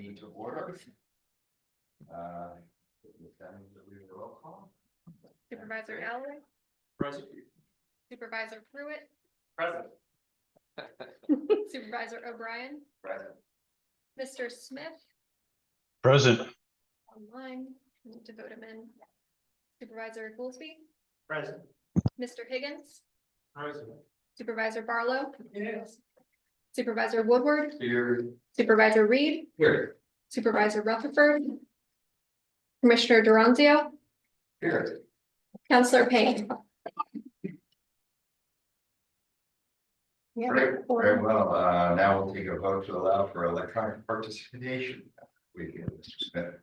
meeting to order. Roll call. Supervisor Alley, Present. Supervisor Pruitt, Present. Supervisor O'Brien, Present. Mr. Smith, Present. online, I need to vote him in. Supervisor Goolsby, Present. Mr. Higgins, Present. Supervisor Barlow, Yes. Supervisor Woodward, Here. Supervisor Reed, Here. Supervisor Rutherford, Commissioner Duranzio, Here. Counselor Payne. Great. Very well. Now we'll take a vote to allow for electronic participation. We can, Mr. Smith.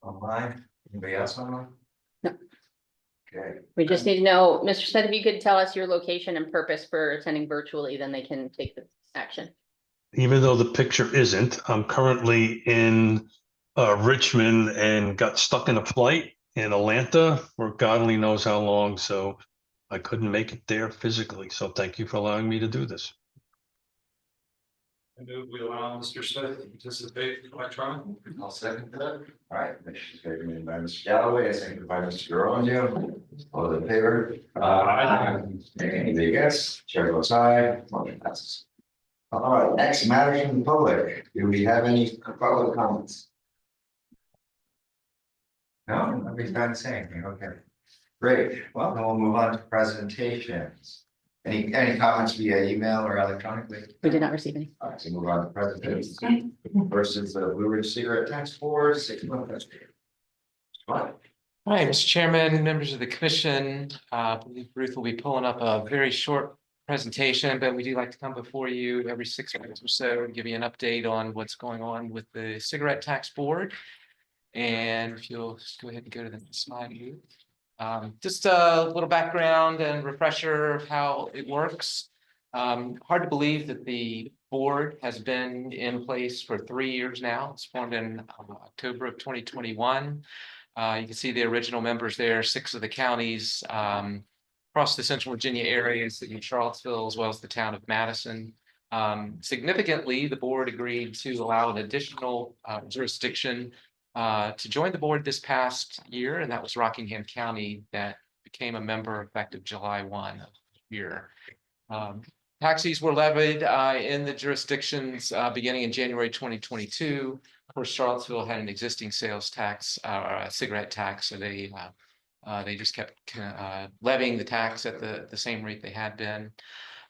Online, anybody else online? No. Okay. We just need to know, Mr. Smith, if you could tell us your location and purpose for attending virtually, then they can take the action. Even though the picture isn't, I'm currently in Richmond and got stuck in a flight in Atlanta for God only knows how long. So I couldn't make it there physically. So thank you for allowing me to do this. I move we allow Mr. Smith to participate electronically. I'll second that. All right, Mr. Made by Mr. Galloway, seconded by Mr. Duranzio. All those in favor? Aye. Anybody against? Chair votes aye. Motion passes. All right, next matters from the public. Do we have any public comments? No, nobody's got to say anything. Okay. Great. Well, then we'll move on to presentations. Any comments via email or electronically? We did not receive any. All right, so move on to presentations versus the Blue Ridge Cigarette Tax Board, 6 months. What? Hi, Mr. Chairman, members of the commission. I believe Ruth will be pulling up a very short presentation, but we do like to come before you every 6 months or so and give you an update on what's going on with the cigarette tax board. And if you'll just go ahead and go to the next slide here. Just a little background and refresher of how it works. Hard to believe that the board has been in place for 3 years now. It's formed in October of 2021. You can see the original members there, 6 of the counties across the Central Virginia area, City of Charlottesville, as well as the town of Madison. Significantly, the board agreed to allow an additional jurisdiction to join the board this past year, and that was Rockingham County that became a member effective July 1 of the year. Taxes were levied in the jurisdictions beginning in January 2022. Of course, Charlottesville had an existing sales tax, cigarette tax, so they just kept levying the tax at the same rate they had been.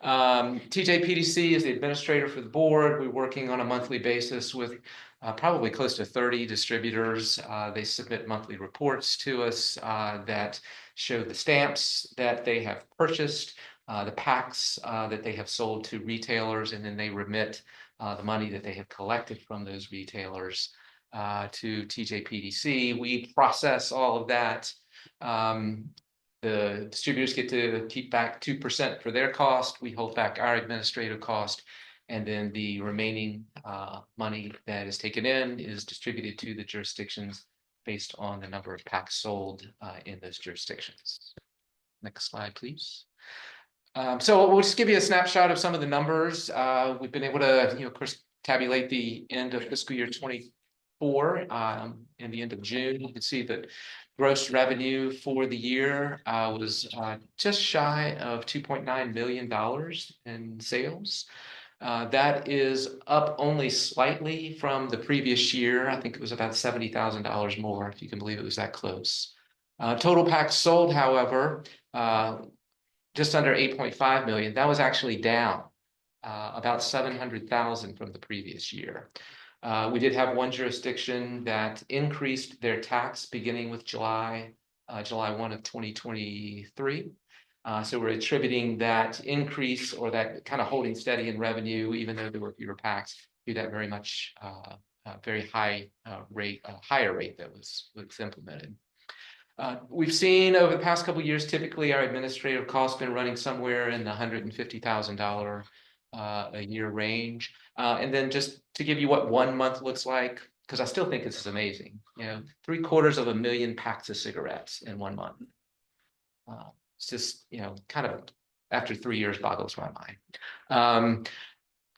TJPDC is the administrator for the board. We're working on a monthly basis with probably close to 30 distributors. They submit monthly reports to us that show the stamps that they have purchased, the packs that they have sold to retailers, and then they remit the money that they have collected from those retailers to TJPDC. We process all of that. The distributors get to keep back 2% for their cost. We hold back our administrative cost. And then the remaining money that is taken in is distributed to the jurisdictions based on the number of packs sold in those jurisdictions. Next slide, please. So we'll just give you a snapshot of some of the numbers. We've been able to, of course, tabulate the end of fiscal year 24 in the end of June. You can see that gross revenue for the year was just shy of $2.9 million in sales. That is up only slightly from the previous year. I think it was about $70,000 more, if you can believe it was that close. Total packs sold, however, just under 8.5 million. That was actually down about 700,000 from the previous year. We did have one jurisdiction that increased their tax beginning with July 1 of 2023. So we're attributing that increase or that kind of holding steady in revenue, even though there were fewer packs, to that very much very high rate, higher rate that was implemented. We've seen over the past couple of years, typically our administrative costs been running somewhere in the $150,000 a year range. And then just to give you what 1 month looks like, because I still think this is amazing, 750,000 packs of cigarettes in 1 month. It's just, kind of after 3 years boggles my mind.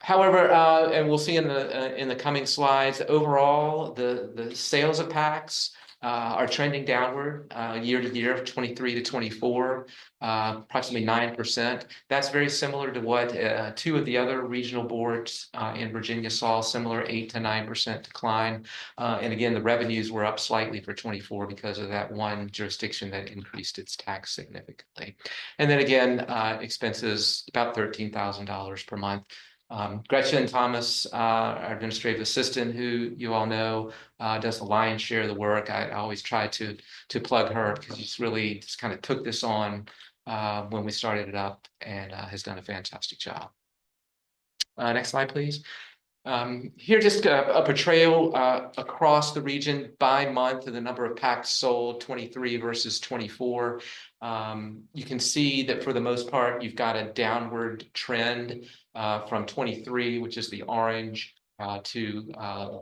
However, and we'll see in the coming slides, overall, the sales of packs are trending downward year to year, 23 to 24, approximately 9%. That's very similar to what 2 of the other regional boards in Virginia saw, similar 8 to 9% decline. And again, the revenues were up slightly for 24 because of that one jurisdiction that increased its tax significantly. And then again, expenses about $13,000 per month. Gretchen Thomas, our administrative assistant, who you all know, does the lion's share of the work. I always try to plug her because she's really just kind of took this on when we started it up and has done a fantastic job. Next slide, please. Here, just a portrayal across the region by month of the number of packs sold, 23 versus 24. You can see that for the most part, you've got a downward trend from 23, which is the orange, to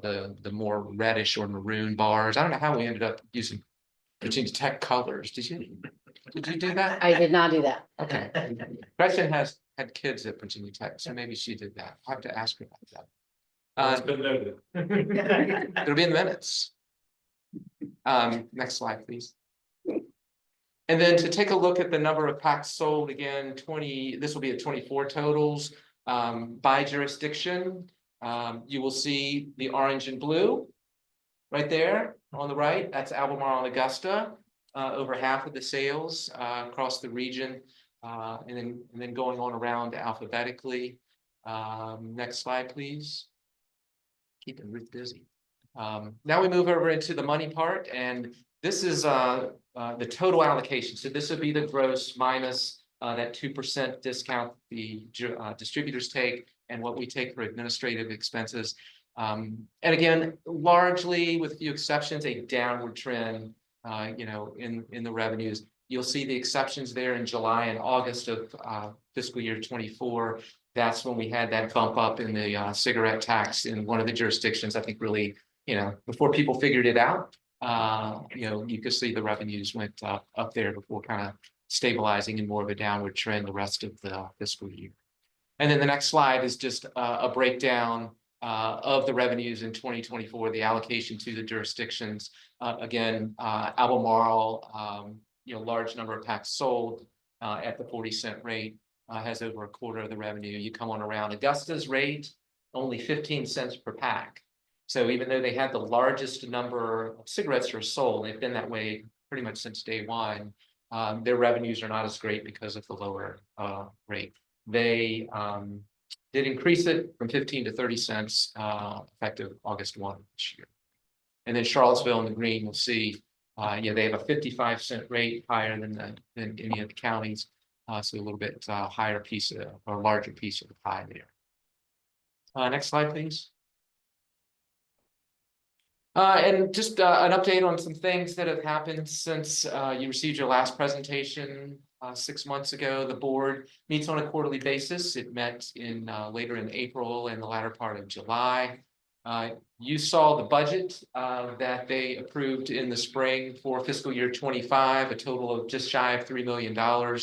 the more reddish or maroon bars. I don't know how we ended up using Virginia Tech colors. Did you do that? I did not do that. Okay. Gretchen had kids at Virginia Tech, so maybe she did that. I'll have to ask her about that. It'll be in the minutes. Next slide, please. And then to take a look at the number of packs sold again, this will be at 24 totals by jurisdiction. You will see the orange and blue right there on the right. That's Albemarle and Augusta, over half of the sales across the region, and then going on around alphabetically. Next slide, please. Keeping Ruth busy. Now we move over into the money part, and this is the total allocation. So this would be the gross minus that 2% discount the distributors take and what we take for administrative expenses. And again, largely with a few exceptions, a downward trend, in the revenues. You'll see the exceptions there in July and August of fiscal year 24. That's when we had that bump up in the cigarette tax in one of the jurisdictions. I think really, before people figured it out, you could see the revenues went up there before kind of stabilizing in more of a downward trend the rest of the fiscal year. And then the next slide is just a breakdown of the revenues in 2024, the allocation to the jurisdictions. Again, Albemarle, large number of packs sold at the 40-cent rate. Has over a quarter of the revenue. You come on around Augusta's rate, only 15 cents per pack. So even though they had the largest number of cigarettes are sold, they've been that way pretty much since day one. Their revenues are not as great because of the lower rate. They did increase it from 15 to 30 cents effective August 1 this year. And then Charlottesville and the Greene, you'll see, they have a 55-cent rate higher than any of the counties. So a little bit higher piece or larger piece of the pie there. Next slide, please. And just an update on some things that have happened since you received your last presentation 6 months ago. The board meets on a quarterly basis. It met later in April and the latter part of July. You saw the budget that they approved in the spring for fiscal year 25, a total of just shy of $3 million.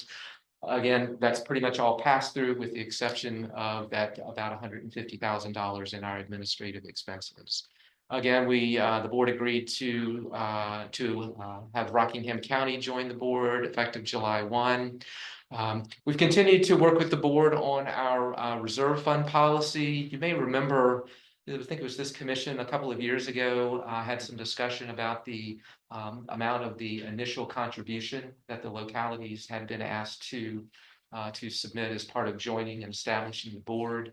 Again, that's pretty much all passed through with the exception of that about $150,000 in our administrative expenses. Again, the board agreed to have Rockingham County join the board effective July 1. We've continued to work with the board on our reserve fund policy. You may remember, I think it was this commission a couple of years ago, had some discussion about the amount of the initial contribution that the localities had been asked to submit as part of joining and establishing the board.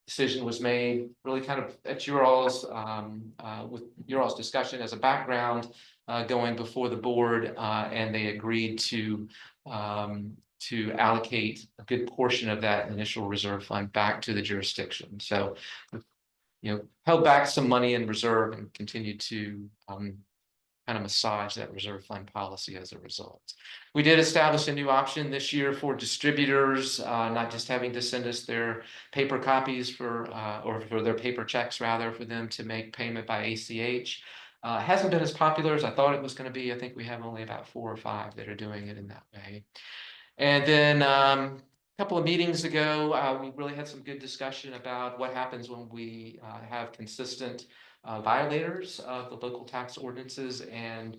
Decision was made really kind of at your all's with your all's discussion as a background going before the board, and they agreed to allocate a good portion of that initial reserve fund back to the jurisdiction. So, held back some money in reserve and continued to kind of massage that reserve fund policy as a result. We did establish a new option this year for distributors, not just having to send us their paper copies or for their paper checks rather, for them to make payment by ACH. Hasn't been as popular as I thought it was going to be. I think we have only about 4 or 5 that are doing it in that way. And then couple of meetings ago, we really had some good discussion about what happens when we have consistent violators of the local tax ordinances, and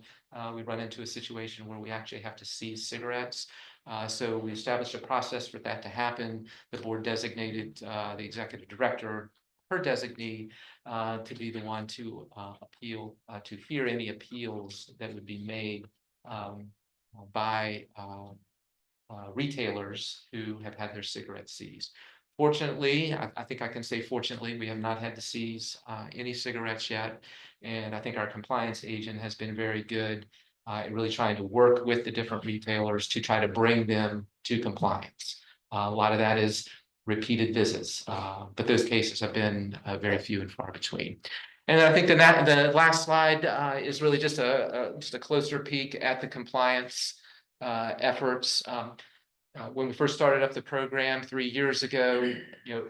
we run into a situation where we actually have to seize cigarettes. So we established a process for that to happen. The board designated the executive director, her designee, to be the one to appeal, to hear any appeals that would be made by retailers who have had their cigarettes seized. Fortunately, I think I can say fortunately, we have not had to seize any cigarettes yet. And I think our compliance agent has been very good at really trying to work with the different retailers to try to bring them to compliance. A lot of that is repeated visits, but those cases have been very few and far between. And I think the last slide is really just a closer peek at the compliance efforts. When we first started up the program 3 years ago, you know,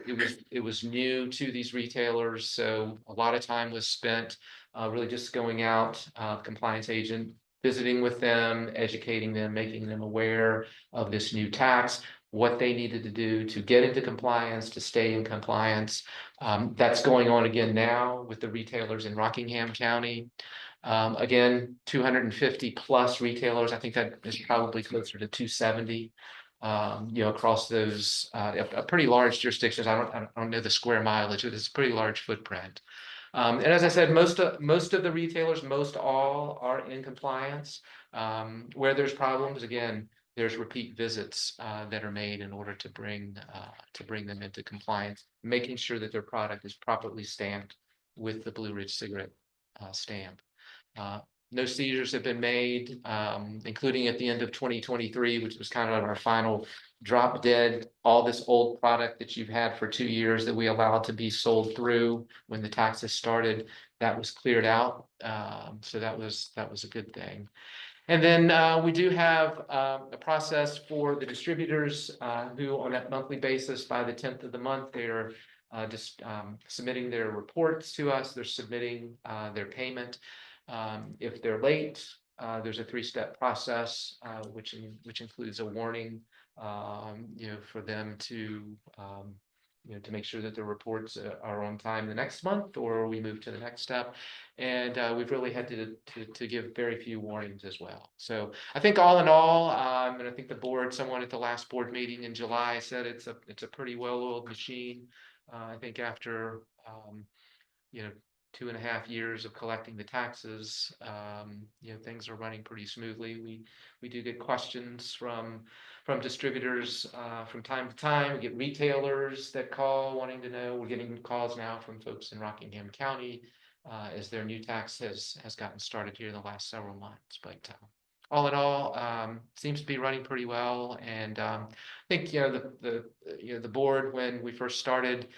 it was new to these retailers, so a lot of time was spent really just going out, compliance agent, visiting with them, educating them, making them aware of this new tax, what they needed to do to get into compliance, to stay in compliance. That's going on again now with the retailers in Rockingham County. Again, 250 plus retailers. I think that is probably closer to 270. You know, across those a pretty large jurisdictions. I don't know the square mileage, but it's a pretty large footprint. And as I said, most of the retailers, most all are in compliance. Where there's problems, again, there's repeat visits that are made in order to bring them into compliance, making sure that their product is properly stamped with the Blue Ridge cigarette stamp. No seizures have been made, including at the end of 2023, which was kind of our final drop dead. All this old product that you've had for 2 years that we allowed to be sold through when the taxes started, that was cleared out. So that was a good thing. And then we do have a process for the distributors who on that monthly basis by the 10th of the month, they're just submitting their reports to us. They're submitting their payment. If they're late, there's a 3-step process, which includes a warning, you know, for them to, you know, to make sure that the reports are on time the next month, or we move to the next step. And we've really had to give very few warnings as well. So I think all in all, and I think the board, someone at the last board meeting in July said it's a pretty well-oiled machine. I think after, you know, 2.5 years of collecting the taxes, you know, things are running pretty smoothly. We do get questions from distributors from time to time. We get retailers that call wanting to know. We're getting calls now from folks in Rockingham County as their new tax has gotten started here in the last several months. But all in all, seems to be running pretty well. And I think, you know, the board, when we first started,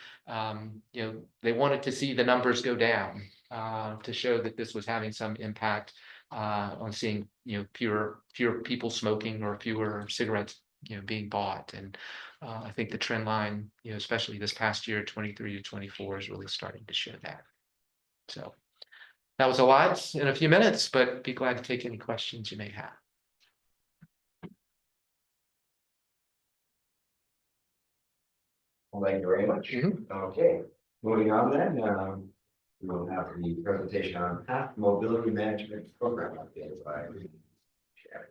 you know, they wanted to see the numbers go down to show that this was having some impact on seeing, you know, fewer people smoking or fewer cigarettes, you know, being bought. And I think the trend line, you know, especially this past year, 23 to 24, is really starting to show that. So that was a lot in a few minutes, but be glad to take any questions you may have. Well, thank you very much. Okay, moving on then, we will have the presentation on path mobility management program update by Sherry.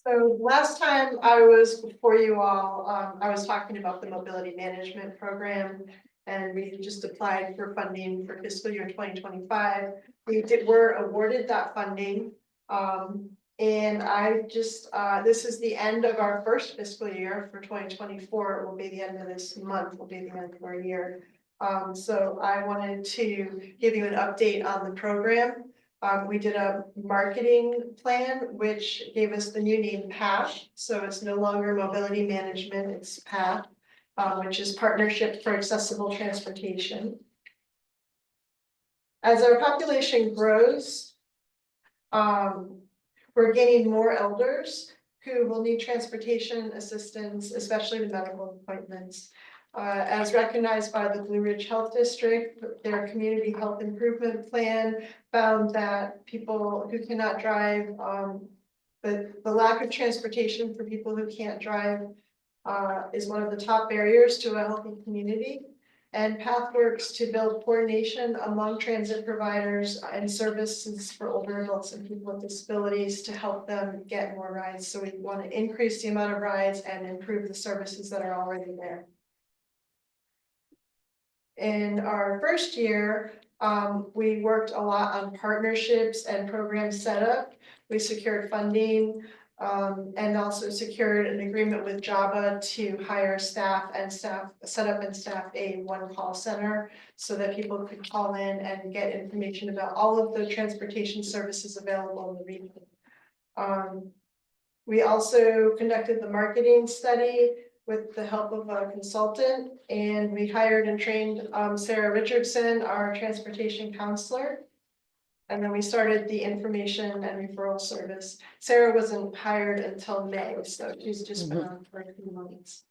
So last time I was before you all, I was talking about the mobility management program. And we just applied for funding for fiscal year 2025. We're awarded that funding. And I just, this is the end of our first fiscal year for 2024. It will be the end of this month, will be the end of our year. So I wanted to give you an update on the program. We did a marketing plan, which gave us the new name PATH. So it's no longer mobility management, it's PATH, which is Partnership for Accessible Transportation. As our population grows, we're gaining more elders. who will need transportation assistance, especially to medical appointments. As recognized by the Blue Ridge Health District, their community health improvement plan found that people who cannot drive, the lack of transportation for people who can't drive is one of the top barriers to a healthy community. And PATH works to build coordination among transit providers and services for older adults and people with disabilities to help them get more rides. So we want to increase the amount of rides and improve the services that are already there. In our first year, we worked a lot on partnerships and program setup. We secured funding and also secured an agreement with JABA to hire staff set up and staff a one-call center so that people could call in and get information about all of the transportation services available in the region. We also conducted the marketing study with the help of a consultant, and we hired and trained Sarah Richardson, our transportation counselor. And then we started the information and referral service. Sarah wasn't hired until May, so she's just been on for a few months.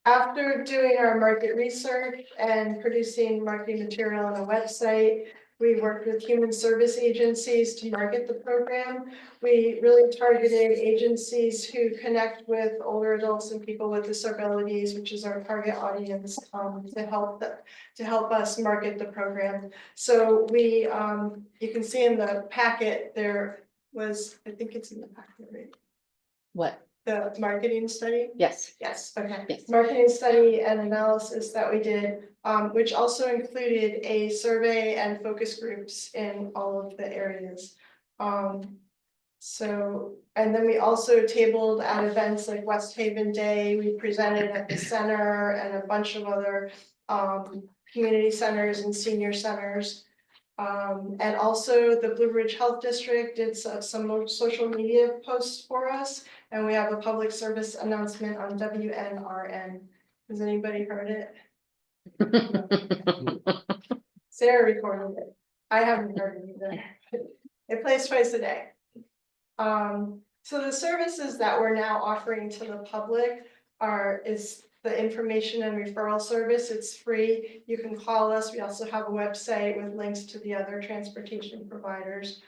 After doing our market research and producing marketing material on a website, we worked with human service agencies to market the program. We really targeted agencies who connect with older adults and people with disabilities, which is our target audience, to help us market the program. So we, you can see in the packet, there was, I think it's in the packet, right? What? The marketing study? Yes. Yes, okay. Yes. Marketing study and analysis that we did, which also included a survey and focus groups in all of the areas. So, and then we also tabled at events like West Haven Day, we presented at the center and a bunch of other community centers and senior centers. And also the Blue Ridge Health District did some social media posts for us, and we have a public service announcement on WNRN. Has anybody heard it? Sarah recorded it. I haven't heard it either. It plays twice a day. So the services that we're now offering to the public is the information and referral service. It's free. You can call us. We also have a website with links to the other transportation providers.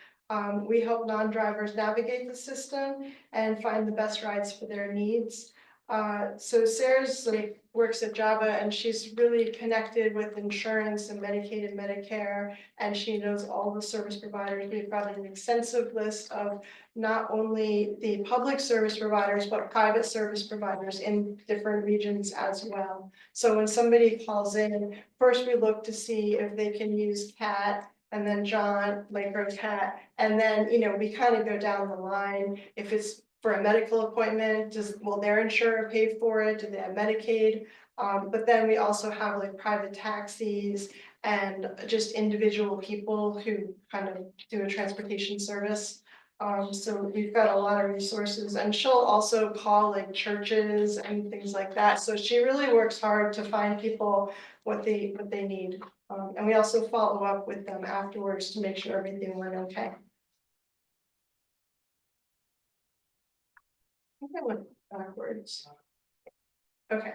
We help non-drivers navigate the system and find the best rides for their needs. So Sarah's works at JABA, and she's really connected with insurance and Medicaid and Medicare, and she knows all the service providers. We've got an extensive list of not only the public service providers, but private service providers in different regions as well. So when somebody calls in, first we look to see if they can use CAT, and then John, Micro CAT, and then, you know, we kind of go down the line. If it's for a medical appointment, will their insurer pay for it? Do they have Medicaid? But then we also have like private taxis and just individual people who kind of do a transportation service. So we've got a lot of resources, and she'll also call like churches and things like that. So she really works hard to find people what they need. And we also follow up with them afterwards to make sure everything went okay. I think I went backwards. Okay.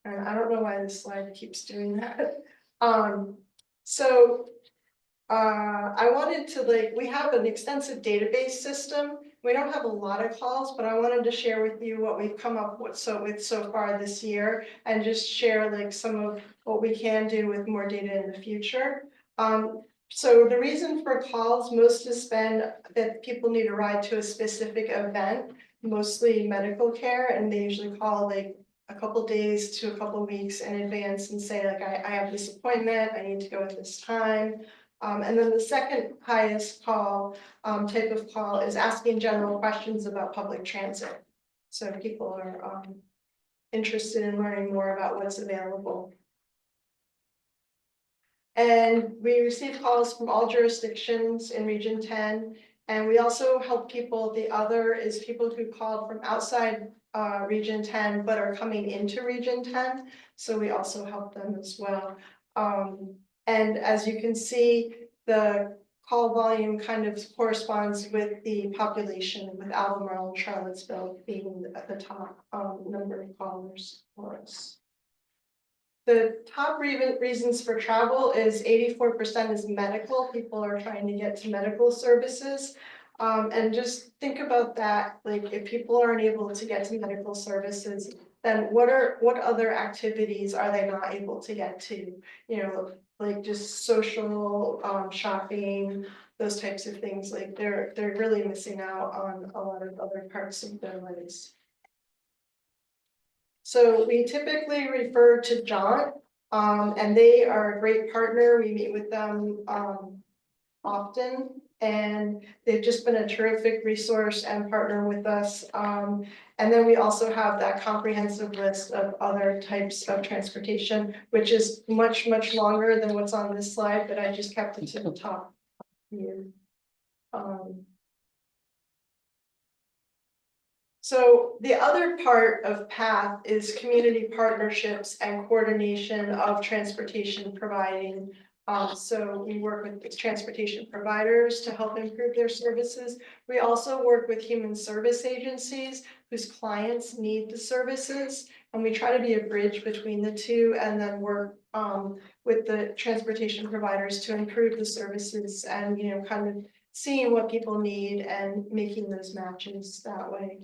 And I don't know why this slide keeps doing that. I wanted to we have an extensive database system. We don't have a lot of calls, but I wanted to share with you what we've come up with so far this year, and just share some of what we can do with more data in the future. So the reason for calls most has been that people need a ride to a specific event, mostly medical care, and they usually call a couple days to a couple weeks in advance and say I have this appointment, I need to go at this time. And then the second highest call, type of call, is asking general questions about public transit. So people are interested in learning more about what's available. And we receive calls from all jurisdictions in Region 10. And we also help people. The other is people who called from outside Region 10, but are coming into Region 10. So we also help them as well. And as you can see, the call volume kind of corresponds with the population, with Albemarle and Charlottesville being at the top number of callers for us. The top reasons for travel is 84% is medical. People are trying to get to medical services. And just think about that, like if people aren't able to get to medical services, then what other activities are they not able to get to? You know, like just social, shopping, those types of things, like they're really missing out on a lot of other parts of their lives. So we typically refer to Jaunt, and they are a great partner. We meet with them often, and they've just been a terrific resource and partner with us. And then we also have that comprehensive list of other types of transportation, which is much, much longer than what's on this slide, but I just kept it to the top here. So the other part of PATH is community partnerships and coordination of transportation providing. So we work with transportation providers to help improve their services. We also work with human service agencies whose clients need the services. And we try to be a bridge between the two and then work with the transportation providers to improve the services and, you know, kind of seeing what people need and making those matches that way.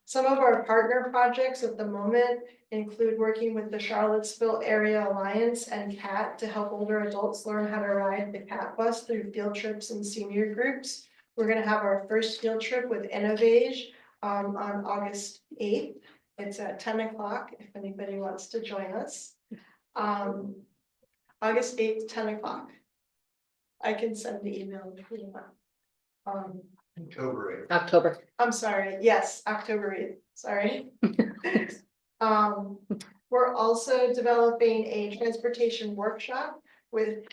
Some of our partner projects at the moment include working with the Charlottesville Area Alliance and CAT to help older adults learn how to ride the CAT bus through field trips and senior groups. We're going to have our first field trip with Innovage on August 8th. It's at 10 o'clock if anybody wants to join us. August 8th, 10 o'clock. I can send the email if you want. October. I'm sorry, yes, October 8th, sorry. We're also developing a transportation workshop with,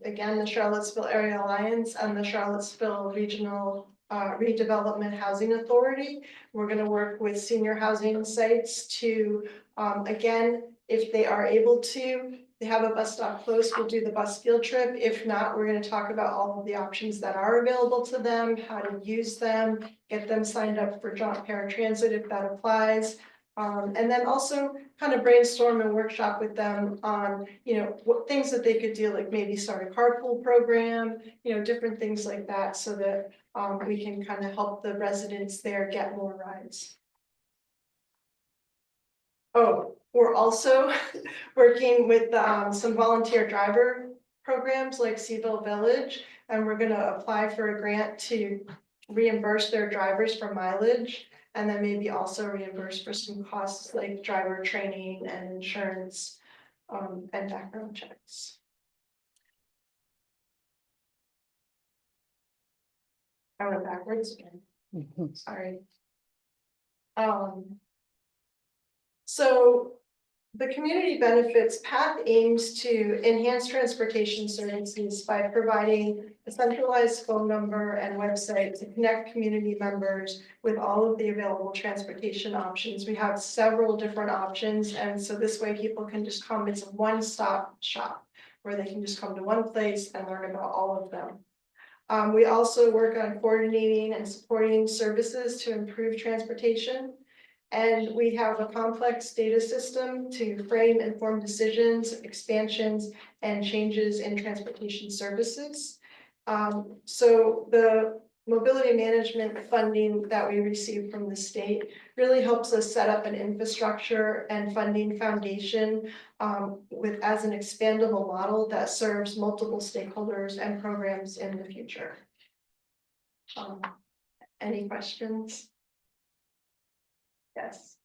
again, the Charlottesville Area Alliance and the Charlottesville Regional Redevelopment Housing Authority. We're going to work with senior housing sites to, again, if they are able to, they have a bus stop close, we'll do the bus field trip. If not, we're going to talk about all of the options that are available to them, how to use them, get them signed up for Jaunt Paratransit if that applies. And then also kind of brainstorm and workshop with them on, you know, what things that they could do, like maybe start a carpool program, you know, different things like that, so that we can kind of help the residents there get more rides. Oh, we're also working with some volunteer driver programs like Seaville Village, and we're going to apply for a grant to reimburse their drivers for mileage, and then maybe also reimburse for some costs like driver training and insurance and background checks. I went backwards again. Sorry. So the community benefits PATH aims to enhance transportation services by providing a centralized phone number and website to connect community members with all of the available transportation options. We have several different options, and so this way people can just come. It's a one-stop shop where they can just come to one place and learn about all of them. We also work on coordinating and supporting services to improve transportation. And we have a complex data system to frame informed decisions, expansions, and changes in transportation services. So the mobility management funding that we receive from the state really helps us set up an infrastructure and funding foundation as an expandable model that serves multiple stakeholders and programs in the future. Any questions? Yes.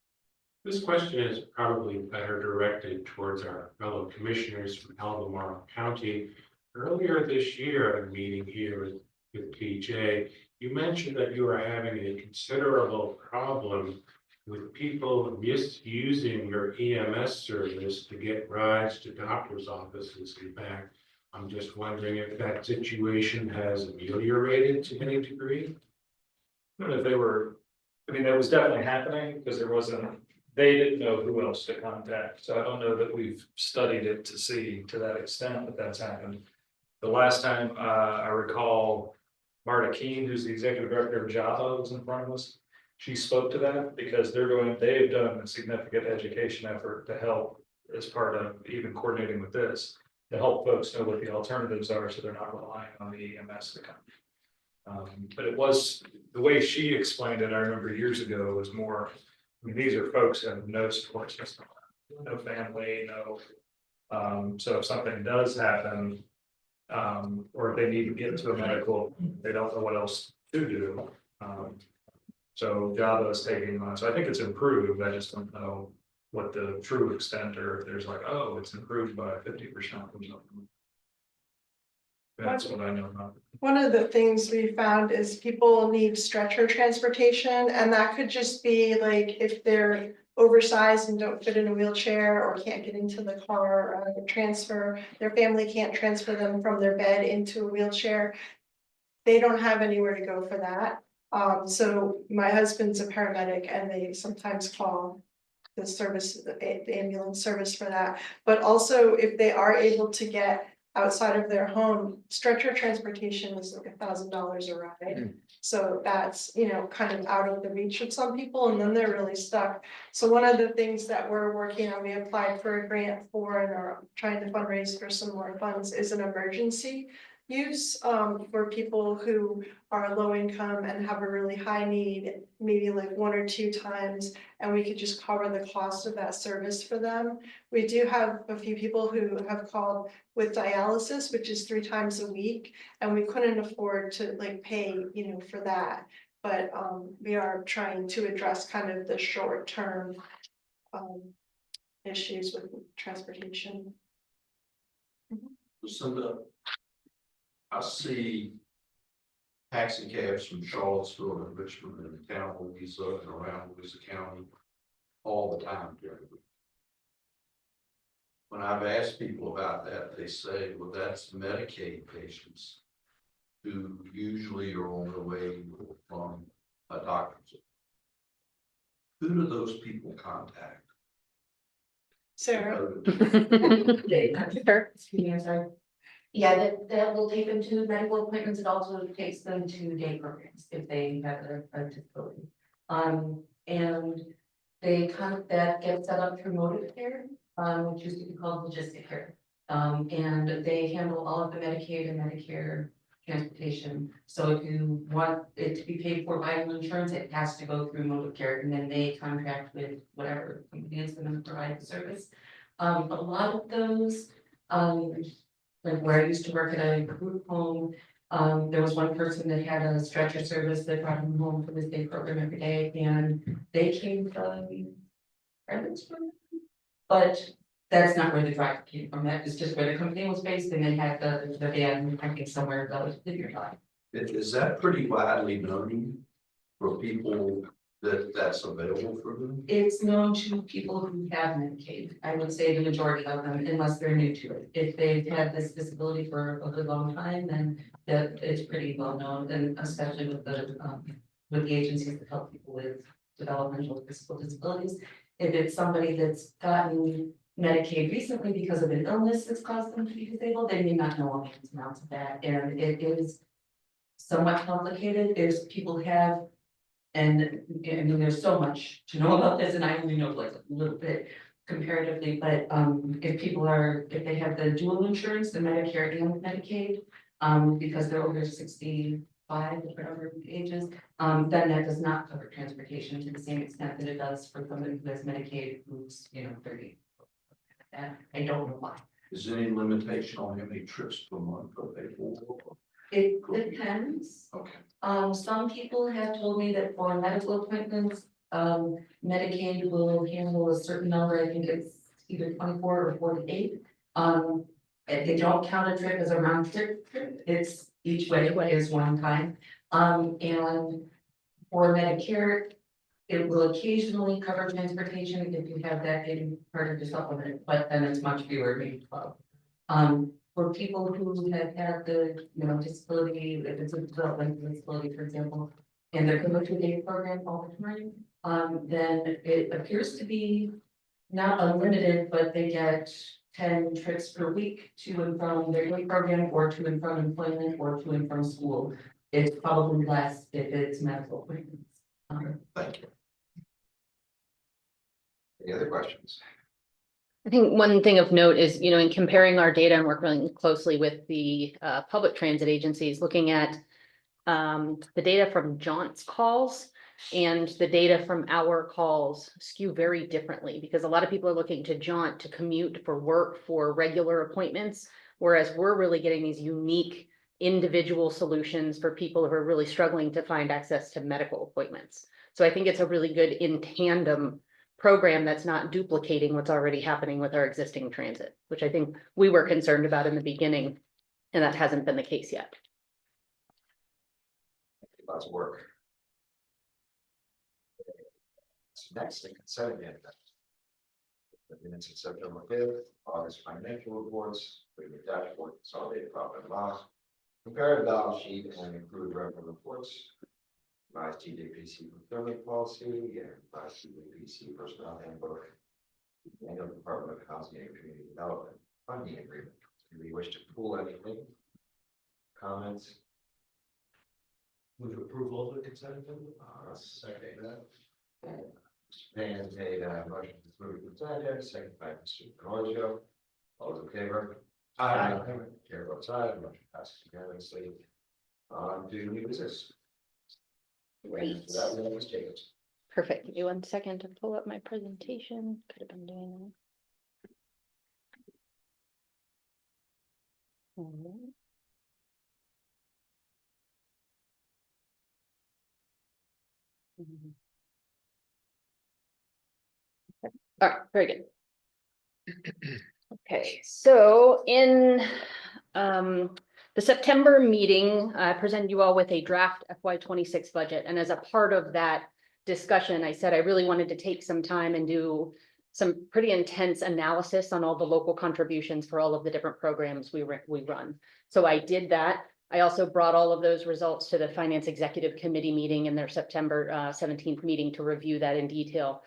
This question is probably better directed towards our fellow commissioners from Albemarle County. Earlier this year at a meeting here with TJ, you mentioned that you are having a considerable problem with people misusing your EMS service to get rides to doctor's offices and back. I'm just wondering if that situation has ameliorated to any degree? I don't know if they were, I mean, that was definitely happening because they didn't know who else to contact. So I don't know that we've studied it to see to that extent that that's happened. The last time, I recall Marta Keene, who's the executive director of Java, was in front of us. She spoke to that because they've done a significant education effort to help as part of even coordinating with this, to help folks know what the alternatives are, so they're not relying on the EMS to come. But it was, the way she explained it, I remember years ago, was more, I mean, these are folks who have no support system, no family, no. So if something does happen, or if they need to get to a medical, they don't know what else to do. So Java is taking on, so I think it's improved, I just don't know what the true extent, or if there's like, oh, it's improved by 50% or something. That's what I know about. One of the things we found is people need stretcher transportation, and that could just be like if they're oversized and don't fit in a wheelchair or can't get into the car, transfer, their family can't transfer them from their bed into a wheelchair. They don't have anywhere to go for that. So my husband's a paramedic and they sometimes call the service, the ambulance service for that. But also if they are able to get outside of their home, stretcher transportation is like $1,000 a ride. So that's, you know, kind of out of the reach of some people, and then they're really stuck. So one of the things that we're working on, we applied for a grant for and are trying to fundraise for some more funds, is an emergency use for people who are low income and have a really high need, maybe like 1 or 2 times, and we could just cover the cost of that service for them. We do have a few people who have called with dialysis, which is 3 times a week, and we couldn't afford to like pay, you know, for that. But we are trying to address kind of the short term issues with transportation. Lucinda, I see taxi cabs from Charlottesville and Richmond and the town of Louisa and around Louisa County all the time during the week. When I've asked people about that, they say, well, that's Medicaid patients who usually are on their way from a doctor's. Who do those people contact? Sarah. Sure. Excuse me, I'm sorry. Yeah, that will take them to medical appointments. It also takes them to day programs if they have a disability. And that gets set up through motive care, which used to be called logistic care. And they handle all of the Medicaid and Medicare transportation. So if you want it to be paid for by insurance, it has to go through motive care, and then they contract with whatever company is going to provide the service. A lot of those, like where I used to work at a group home, there was one person that had a stretcher service that brought him home for this day program every day, and they came from Evansville. But that's not where the driver came from. That is just where the company was based, and they had the van, I think, somewhere relatively nearby. Is that pretty widely known for people that that's available for them? It's known to people who have Medicaid. I would say the majority of them, unless they're new to it. If they've had this disability for a good long time, then that it's pretty well known, and especially with the agencies that help people with developmental physical disabilities. If it's somebody that's gotten Medicaid recently because of an illness that's caused them to be disabled, they may not know all the ins and outs of that, and it is somewhat complicated. There's people have. And I mean, there's so much to know about this, and I only know like a little bit comparatively, but if they have the dual insurance, the Medicare and Medicaid, because they're over 65, whatever ages, then that does not cover transportation to the same extent that it does for somebody who has Medicaid who's, 30. I don't know why. Is there any limitation on how many trips per month are they for? It depends. Okay. Some people have told me that for medical appointments, Medicaid will handle a certain number. I think it's either 24 or 48. They don't count a trip as a round trip. It's each way is one time. And for Medicare, it will occasionally cover transportation if you have that in part of your supplement, but then it's much fewer, maybe 12. For people who have had the, disability, if it's a developmental disability, for example, and they're going to a day program all the time, then it appears to be not unlimited, but they get 10 trips per week to and from their day program, or to and from employment, or to and from school. It's probably less if it's medical appointments. Thank you. Any other questions? I think one thing of note is, in comparing our data and working really closely with the public transit agencies, looking at the data from Jaunt's calls and the data from our calls skew very differently, because a lot of people are looking to Jaunt to commute for work, for regular appointments, whereas we're really getting these unique individual solutions for people who are really struggling to find access to medical appointments. So I think it's a really good in tandem program that's not duplicating what's already happening with our existing transit, which I think we were concerned about in the beginning, and that hasn't been the case yet. Lots of work. So next, the consent agenda. The minutes of September 5th, August financial reports, the dashboard, consolidated profit and loss, comparative balance sheet, and improved revenue reports. Revised TJPDC procurement policy and revised TJPDC personnel handbook. Annual Department of Housing and Community Development funding agreement. Do we wish to pull anything? Comments? Move approval of the consent agenda. Second that. Mr. Payne made a motion to approve the consent agenda, second by Mr. Giorgio. All those in favor? Aye. Chair votes aye, motion passes unanimously. On to new business. Great. So that was Jacobs. Perfect. Give me 1 second to pull up my presentation. Could have been doing that. All right, very good. Okay, so in the September meeting, I presented you all with a draft FY26 budget. And as a part of that discussion, I said I really wanted to take some time and do some pretty intense analysis on all the local contributions for all of the different programs we run. So I did that. I also brought all of those results to the Finance Executive Committee meeting in their September 17th meeting to review that in detail.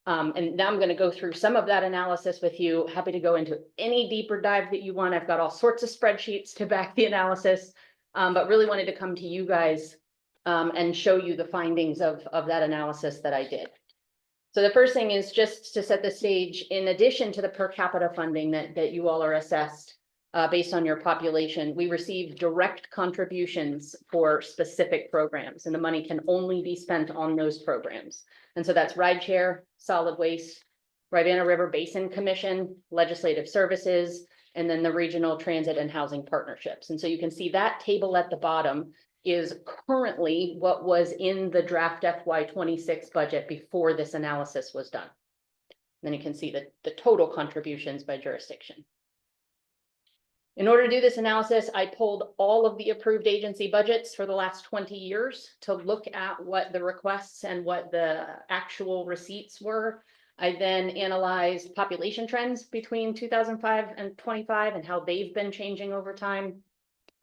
And now I'm going to go through some of that analysis with you. Happy to go into any deeper dive that you want. I've got all sorts of spreadsheets to back the analysis, but really wanted to come to you guys and show you the findings of that analysis that I did. So the first thing is just to set the stage, in addition to the per capita funding that you all are assessed based on your population, we receive direct contributions for specific programs, and the money can only be spent on those programs. And so that's rideshare, solid waste, Rivanna River Basin Commission, legislative services, and then the regional transit and housing partnerships. And so you can see that table at the bottom is currently what was in the draft FY26 budget before this analysis was done. And then you can see the total contributions by jurisdiction. In order to do this analysis, I pulled all of the approved agency budgets for the last 20 years to look at what the requests and what the actual receipts were. I then analyzed population trends between 2005 and 25 and how they've been changing over time.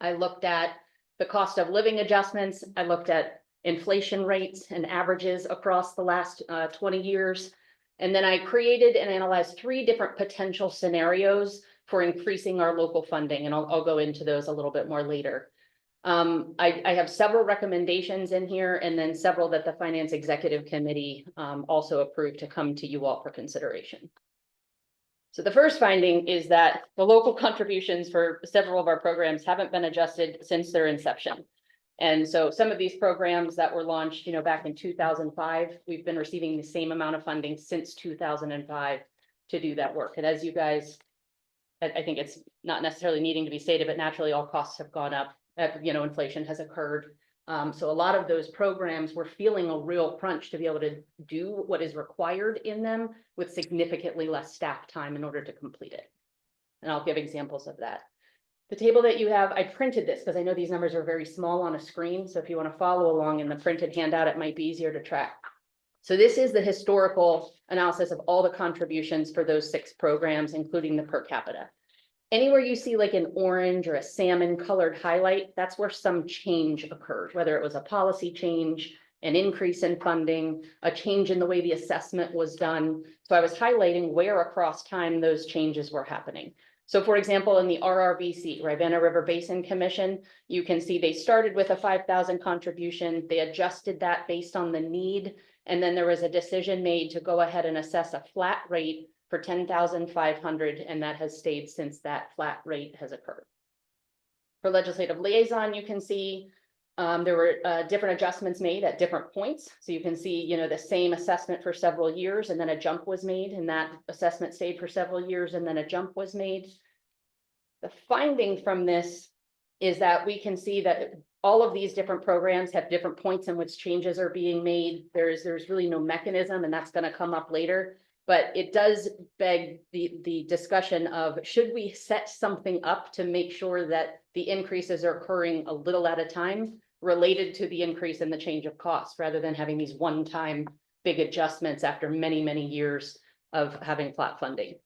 I looked at the cost of living adjustments. I looked at inflation rates and averages across the last 20 years. And then I created and analyzed 3 different potential scenarios for increasing our local funding. And I'll go into those a little bit more later. I have several recommendations in here, and then several that the Finance Executive Committee also approved to come to you all for consideration. So the first finding is that the local contributions for several of our programs haven't been adjusted since their inception. And so some of these programs that were launched, back in 2005, we've been receiving the same amount of funding since 2005 to do that work. And as you guys, I think it's not necessarily needing to be stated, but naturally all costs have gone up. Inflation has occurred. So a lot of those programs were feeling a real crunch to be able to do what is required in them with significantly less staff time in order to complete it. And I'll give examples of that. The table that you have, I printed this because I know these numbers are very small on a screen. So if you want to follow along in the printed handout, it might be easier to track. So this is the historical analysis of all the contributions for those 6 programs, including the per capita. Anywhere you see like an orange or a salmon colored highlight, that's where some change occurred, whether it was a policy change, an increase in funding, a change in the way the assessment was done. So I was highlighting where across time those changes were happening. So for example, in the RRBC, Rivanna River Basin Commission, you can see they started with a 5,000 contribution. They adjusted that based on the need. And then there was a decision made to go ahead and assess a flat rate for 10,500, and that has stayed since that flat rate has occurred. For legislative liaison, you can see there were different adjustments made at different points. So you can see, you know, the same assessment for several years, and then a jump was made, and that assessment stayed for several years, and then a jump was made. The finding from this is that we can see that all of these different programs have different points in which changes are being made. There's really no mechanism, and that's going to come up later. But it does beg the discussion of, should we set something up to make sure that the increases are occurring a little at a time related to the increase in the change of cost, rather than having these one-time big adjustments after many, many years of having flat funding.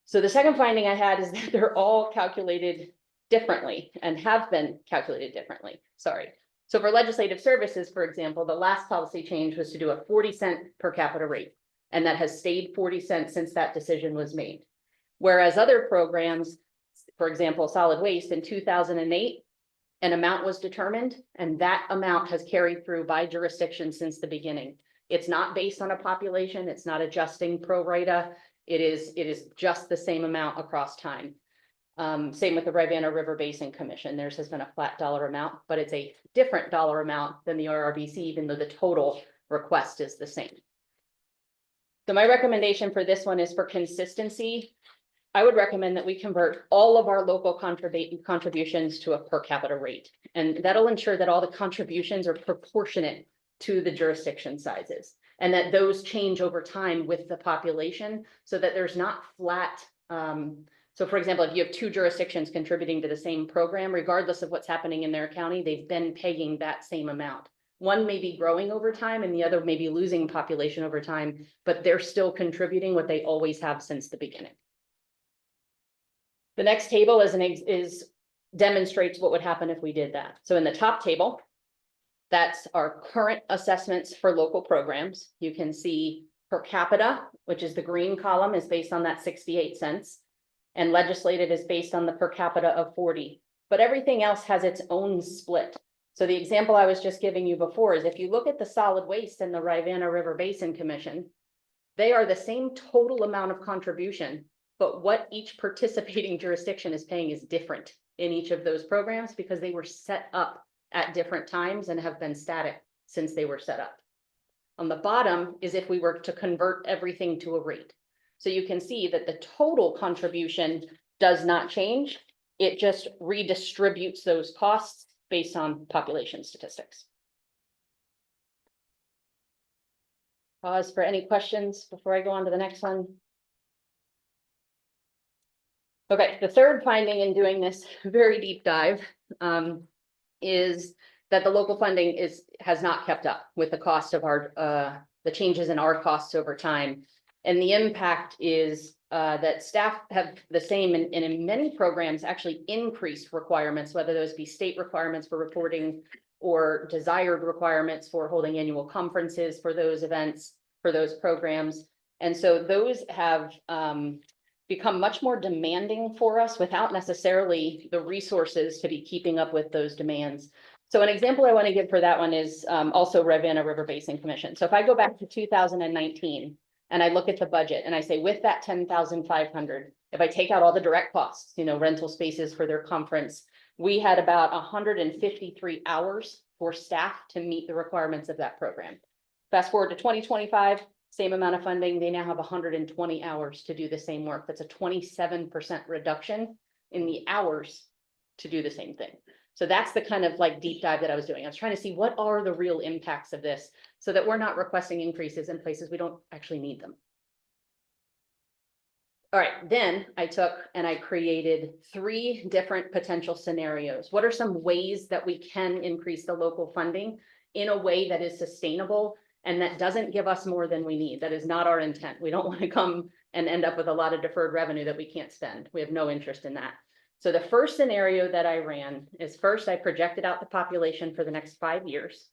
So the second finding I had is that they're all calculated differently and have been calculated differently. Sorry. So for legislative services, for example, the last policy change was to do a 40-cent per capita rate, and that has stayed 40 cents since that decision was made. Whereas other programs, for example, solid waste in 2008, an amount was determined, and that amount has carried through by jurisdiction since the beginning. It's not based on a population. It's not adjusting pro rata. It is just the same amount across time. Same with the Rivanna River Basin Commission. Theirs has been a flat dollar amount, but it's a different dollar amount than the RRBC, even though the total request is the same. So my recommendation for this one is for consistency. I would recommend that we convert all of our local contributions to a per capita rate. And that'll ensure that all the contributions are proportionate to the jurisdiction sizes, and that those change over time with the population, so that there's not flat. So for example, if you have two jurisdictions contributing to the same program, regardless of what's happening in their county, they've been paying that same amount. One may be growing over time and the other may be losing population over time, but they're still contributing what they always have since the beginning. The next table demonstrates what would happen if we did that. So in the top table, that's our current assessments for local programs. You can see per capita, which is the green column, is based on that 68 cents. And legislative is based on the per capita of 40. But everything else has its own split. So the example I was just giving you before is, if you look at the solid waste and the Rivanna River Basin Commission, they are the same total amount of contribution, but what each participating jurisdiction is paying is different in each of those programs, because they were set up at different times and have been static since they were set up. On the bottom is if we were to convert everything to a rate. So you can see that the total contribution does not change. It just redistributes those costs based on population statistics. Pause for any questions before I go on to the next one. Okay, the third finding in doing this very deep dive is that the local funding has not kept up with the cost of our the changes in our costs over time. And the impact is that staff have the same, and in many programs actually increased requirements, whether those be state requirements for reporting or desired requirements for holding annual conferences for those events, for those programs. And so those have become much more demanding for us without necessarily the resources to be keeping up with those demands. So an example I want to give for that one is also Rivanna River Basin Commission. So if I go back to 2019 and I look at the budget and I say, with that 10,500, if I take out all the direct costs, you know, rental spaces for their conference, we had about 153 hours for staff to meet the requirements of that program. Fast forward to 2025, same amount of funding, they now have 120 hours to do the same work. That's a 27% reduction in the hours to do the same thing. So that's the kind of like deep dive that I was doing. I was trying to see what are the real impacts of this, so that we're not requesting increases in places we don't actually need them. All right, then I took and I created 3 different potential scenarios. What are some ways that we can increase the local funding in a way that is sustainable and that doesn't give us more than we need? That is not our intent. We don't want to come and end up with a lot of deferred revenue that we can't spend. We have no interest in that. So the first scenario that I ran is, first I projected out the population for the next 5 years.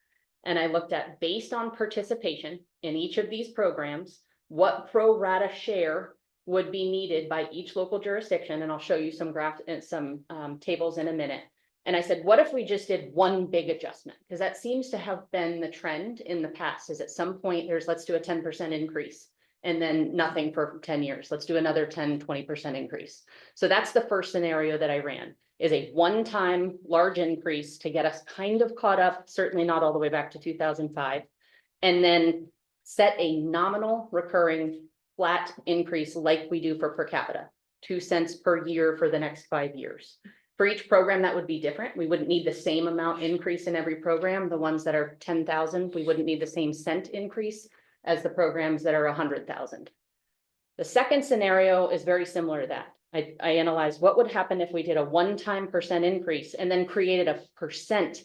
And I looked at, based on participation in each of these programs, what pro rata share would be needed by each local jurisdiction, and I'll show you some graphs and some tables in a minute. And I said, what if we just did one big adjustment? Because that seems to have been the trend in the past, is at some point there's, let's do a 10% increase and then nothing for 10 years. Let's do another 10, 20% increase. So that's the first scenario that I ran, is a one-time large increase to get us kind of caught up, certainly not all the way back to 2005, and then set a nominal recurring flat increase like we do for per capita, 2 cents per year for the next 5 years. For each program, that would be different. We wouldn't need the same amount increase in every program. The ones that are 10,000, we wouldn't need the same cent increase as the programs that are 100,000. The second scenario is very similar to that. I analyzed what would happen if we did a one-time % increase and then created a %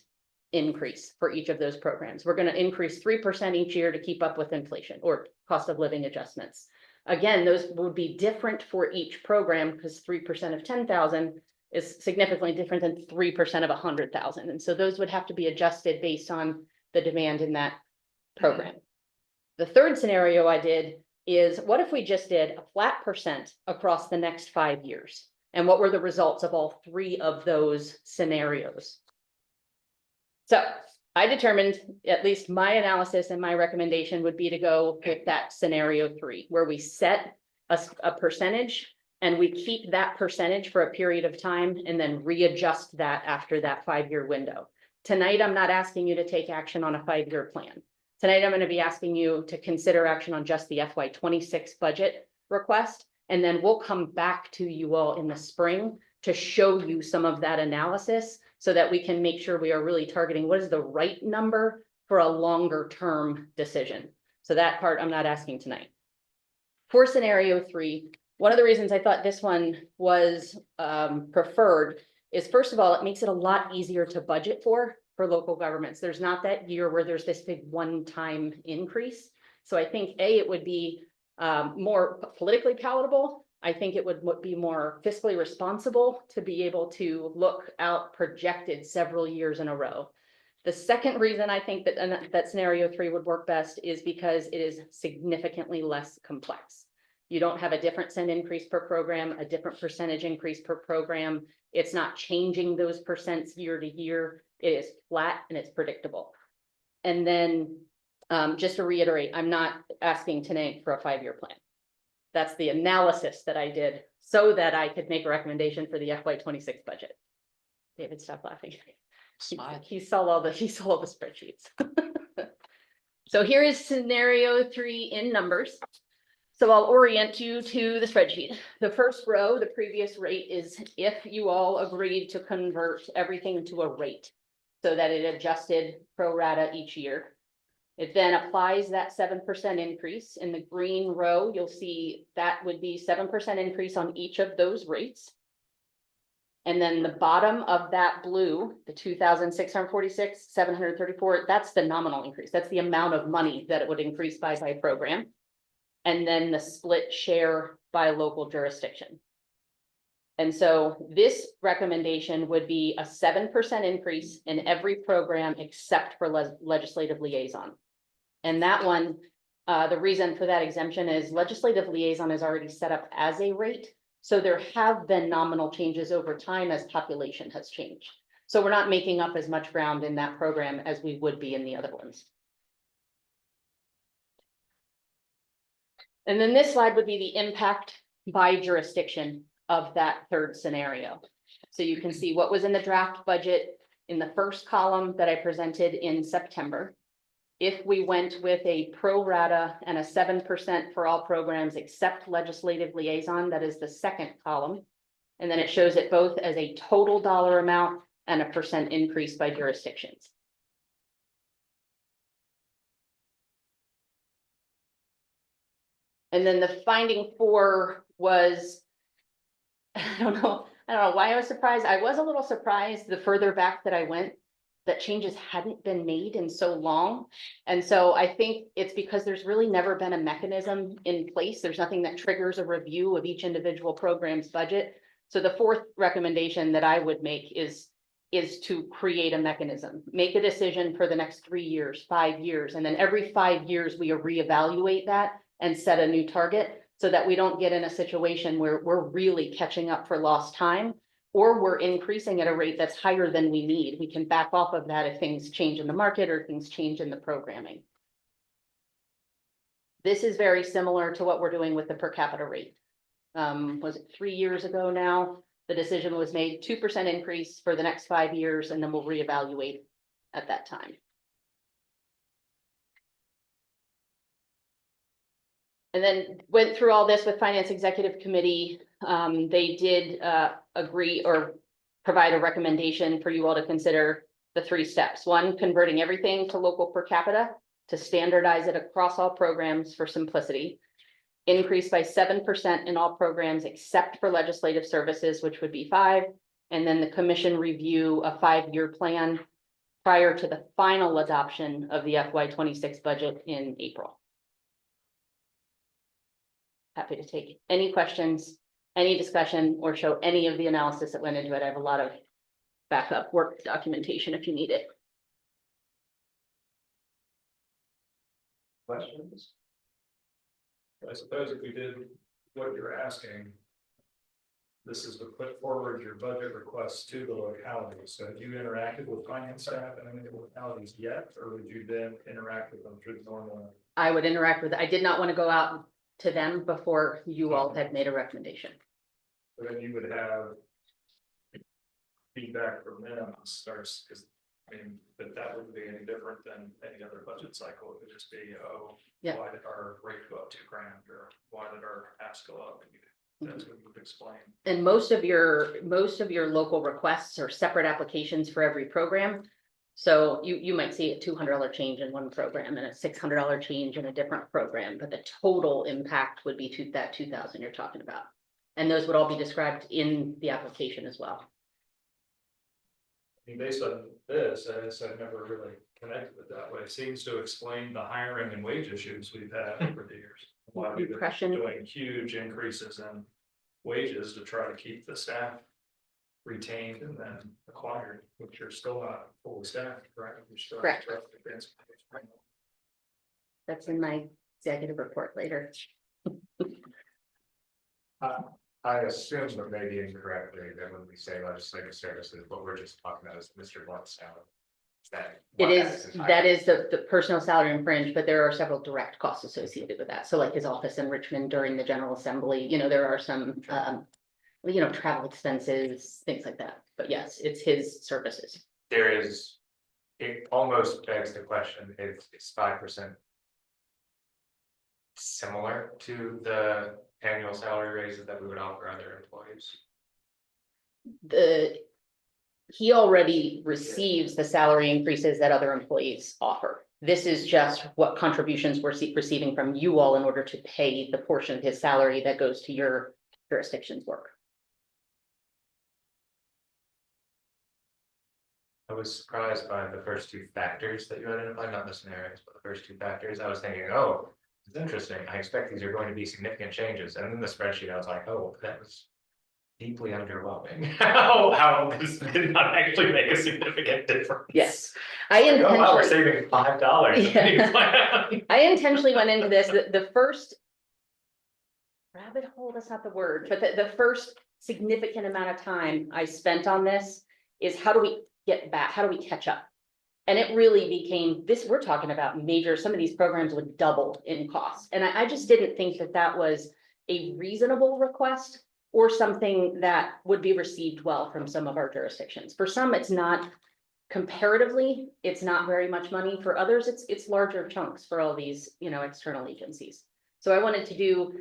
increase for each of those programs. We're going to increase 3% each year to keep up with inflation or cost of living adjustments. Again, those would be different for each program because 3% of 10,000 is significantly different than 3% of 100,000. And so those would have to be adjusted based on the demand in that program. The third scenario I did is, what if we just did a flat % across the next 5 years? And what were the results of all 3 of those scenarios? So I determined, at least my analysis and my recommendation would be to go with that scenario 3, where we set a percentage and we keep that percentage for a period of time and then readjust that after that 5-year window. Tonight, I'm not asking you to take action on a 5-year plan. Tonight, I'm going to be asking you to consider action on just the FY26 budget request, and then we'll come back to you all in the spring to show you some of that analysis so that we can make sure we are really targeting what is the right number for a longer term decision. So that part I'm not asking tonight. For scenario 3, one of the reasons I thought this one was preferred is, first of all, it makes it a lot easier to budget for local governments. There's not that year where there's this big one-time increase. So I think it would be more politically palatable. I think it would be more fiscally responsible to be able to look out projected several years in a row. The second reason I think that scenario 3 would work best is because it is significantly less complex. You don't have a different cent increase per program, a different percentage increase per program. It's not changing those percents year to year. It is flat and it's predictable. And then just to reiterate, I'm not asking tonight for a 5-year plan. That's the analysis that I did so that I could make a recommendation for the FY26 budget. David, stop laughing. Smile. He saw all the spreadsheets. So here is scenario 3 in numbers. So I'll orient you to the spreadsheet. The first row, the previous rate, is if you all agreed to convert everything to a rate so that it adjusted pro rata each year. It then applies that 7% increase. In the green row, you'll see that would be 7% increase on each of those rates. And then the bottom of that blue, the 2,646, 734, that's the nominal increase. That's the amount of money that it would increase by program. And then the split share by local jurisdiction. And so this recommendation would be a 7% increase in every program except for legislative liaison. And that one, the reason for that exemption is legislative liaison is already set up as a rate. So there have been nominal changes over time as population has changed. So we're not making up as much ground in that program as we would be in the other ones. And then this slide would be the impact by jurisdiction of that third scenario. So you can see what was in the draft budget in the first column that I presented in September. If we went with a pro rata and a 7% for all programs except legislative liaison, that is the second column. And then it shows it both as a total dollar amount and a % increase by jurisdictions. And then the finding 4 was, I don't know why I was surprised. I was a little surprised the further back that I went that changes hadn't been made in so long. And so I think it's because there's really never been a mechanism in place. There's nothing that triggers a review of each individual program's budget. So the 4th recommendation that I would make is is to create a mechanism, make a decision for the next 3 years, 5 years, and then every 5 years we reevaluate that and set a new target so that we don't get in a situation where we're really catching up for lost time or we're increasing at a rate that's higher than we need. We can back off of that if things change in the market or things change in the programming. This is very similar to what we're doing with the per capita rate. Was it 3 years ago now? The decision was made 2% increase for the next 5 years, and then we'll reevaluate at that time. And then went through all this with Finance Executive Committee. They did agree or provide a recommendation for you all to consider the 3 steps. 1, converting everything to local per capita to standardize it across all programs for simplicity. Increase by 7% in all programs except for legislative services, which would be 5. And then the commission review a 5-year plan prior to the final adoption of the FY26 budget in April. Happy to take any questions, any discussion, or show any of the analysis that went into it. I have a lot of backup work documentation if you need it. Questions? I suppose if we did what you're asking, this is to put forward your budget requests to the localities. So have you interacted with finance staff and any of the localities yet, or would you then interact with them through the normal? I would interact with, I did not want to go out to them before you all had made a recommendation. But then you would have feedback from them starts, because I mean, that wouldn't be any different than any other budget cycle. It would just be, oh, Yeah. why did our rate go up $2,000, or why did our ask go up? That's what you would explain. And most of your local requests are separate applications for every program. So you might see a $200 change in one program and a $600 change in a different program, but the total impact would be to that 2,000 you're talking about. And those would all be described in the application as well. I mean, based on this, I've never really connected it that way. It seems to explain the hiring and wage issues we've had over the years. Why we've been doing huge increases in wages to try to keep the staff retained and then acquired, which are still not fully staffed, right? Correct. That's in my executive report later. I assume that maybe incorrectly that when we say legislative services, what we're just talking about is Mr. Blunt's salary. That is the personnel salary and fringe, but there are several direct costs associated with that. So like his office in Richmond during the General Assembly, there are some, travel expenses, things like that. But yes, it's his services. It almost begs the question, if it's 5% similar to the annual salary raises that we would offer other employees. He already receives the salary increases that other employees offer. This is just what contributions we're receiving from you all in order to pay the portion of his salary that goes to your jurisdiction's work. I was surprised by the first 2 factors that you identified, not the scenarios, but the first 2 factors. I was thinking, oh, it's interesting. I expect these are going to be significant changes. And then the spreadsheet, I was like, oh, that was deeply underwhelming. How this did not actually make a significant difference. Yes, I intentionally. Oh, wow, we're saving $5. Yeah. I intentionally went into this. The first rabbit hole, that's not the word, but the first significant amount of time I spent on this is how do we get back? How do we catch up? And it really became this, we're talking about major, some of these programs would double in cost. And I just didn't think that that was a reasonable request or something that would be received well from some of our jurisdictions. For some, it's not comparatively, it's not very much money. For others, it's larger chunks for all these, external agencies. So I wanted to do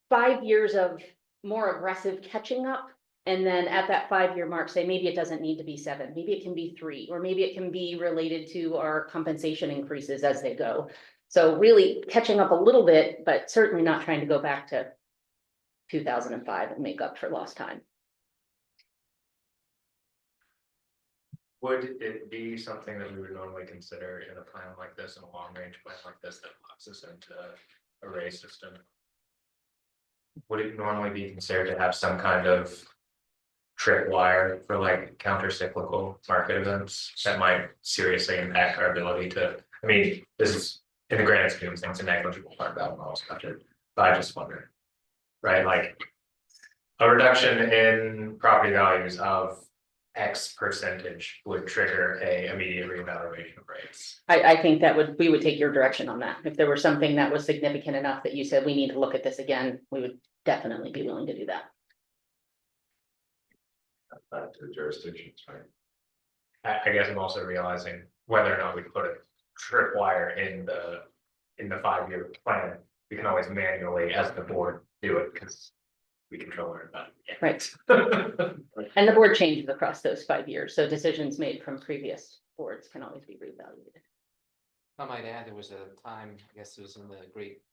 5 years of more aggressive catching up. And then at that 5-year mark, say, maybe it doesn't need to be 7, maybe it can be 3, or maybe it can be related to our compensation increases as they go. So really catching up a little bit, but certainly not trying to go back to 2005 and make up for lost time. Would it be something that we would normally consider in a plan like this, in a long range plan like this that locks us into a raise system? Would it normally be considered to have some kind of tripwire for like counter-cyclical market events that might seriously impact our ability to, I mean, this is in the grand scheme of things, a negligible part of Albemarle's budget, but I just wonder, right, like a reduction in property values of X percentage would trigger a immediate reevaluation of rates. I think that we would take your direction on that. If there was something that was significant enough that you said we need to look at this again, we would definitely be willing to do that. Back to the jurisdictions, right? I guess I'm also realizing whether or not we put a tripwire in the 5-year plan, we can always manually, as the board, do it because we control our budget. Right. And the board changes across those 5 years, so decisions made from previous boards can always be reevaluated. I might add, there was a time, I guess it was in the Great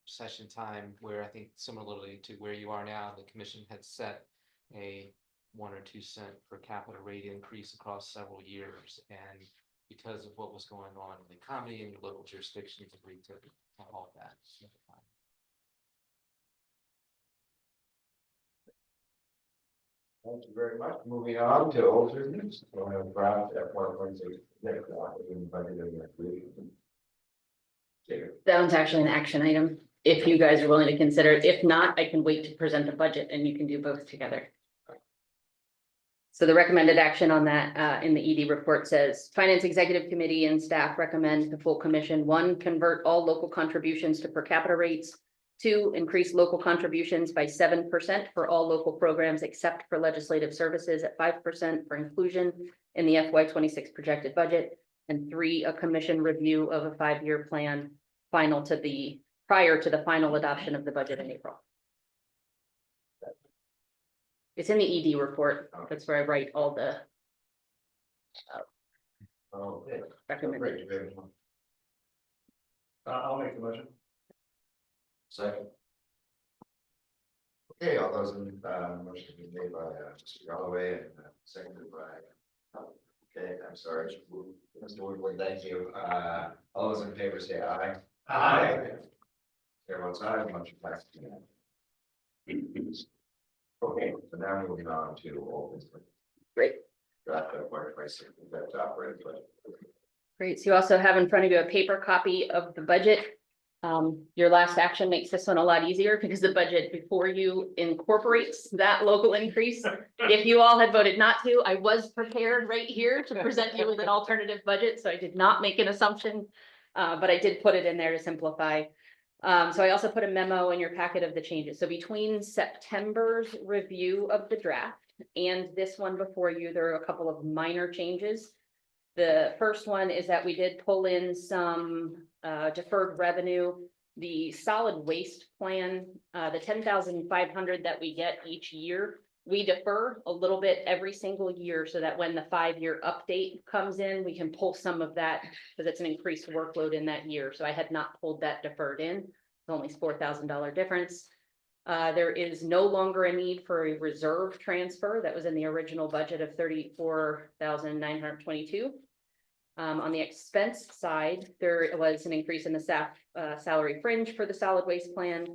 Recession time, where I think similarly to where you are now, the commission had set a 1 or 2 cent per capita rate increase across several years, and because of what was going on in the economy and your local jurisdictions agreed to halt that. Thank you very much. Moving on to old business. We'll have draft FY 26 budget of next week. That one's actually an action item, if you guys are willing to consider it. If not, I can wait to present the budget and you can do both together. So the recommended action on that in the ED report says, Finance Executive Committee and staff recommend the full commission: 1, convert all local contributions to per capita rates; 2, increase local contributions by 7% for all local programs except for legislative services at 5% for inclusion in the FY 26 projected budget; and 3, a commission review of a 5-year plan prior to the final adoption of the budget in April. It's in the ED report. That's where I write all the recommendations. I'll make the motion. Second. Okay, all those in motion been made by Mr. Galloway and seconded by. Okay, I'm sorry, Mr. Woodward, thank you. All those in favor say aye. Aye. Everyone's aye, motion passes. Okay, so now moving on to old business. Great. Draft that operating budget. Great. So you also have in front of you a paper copy of the budget. Your last action makes this one a lot easier because the budget before you incorporates that local increase. If you all had voted not to, I was prepared right here to present you with an alternative budget, so I did not make an assumption, but I did put it in there to simplify. So I also put a memo in your packet of the changes. So between September's review of the draft and this one before you, there are a couple of minor changes. The first one is that we did pull in some deferred revenue. The solid waste plan, the 10,500 that we get each year, we defer a little bit every single year so that when the 5-year update comes in, we can pull some of that because it's an increased workload in that year. So I had not pulled that deferred in. It's only $4,000 difference. There is no longer a need for a reserve transfer that was in the original budget of $34,922. On the expense side, there was an increase in the staff salary fringe for the solid waste plan.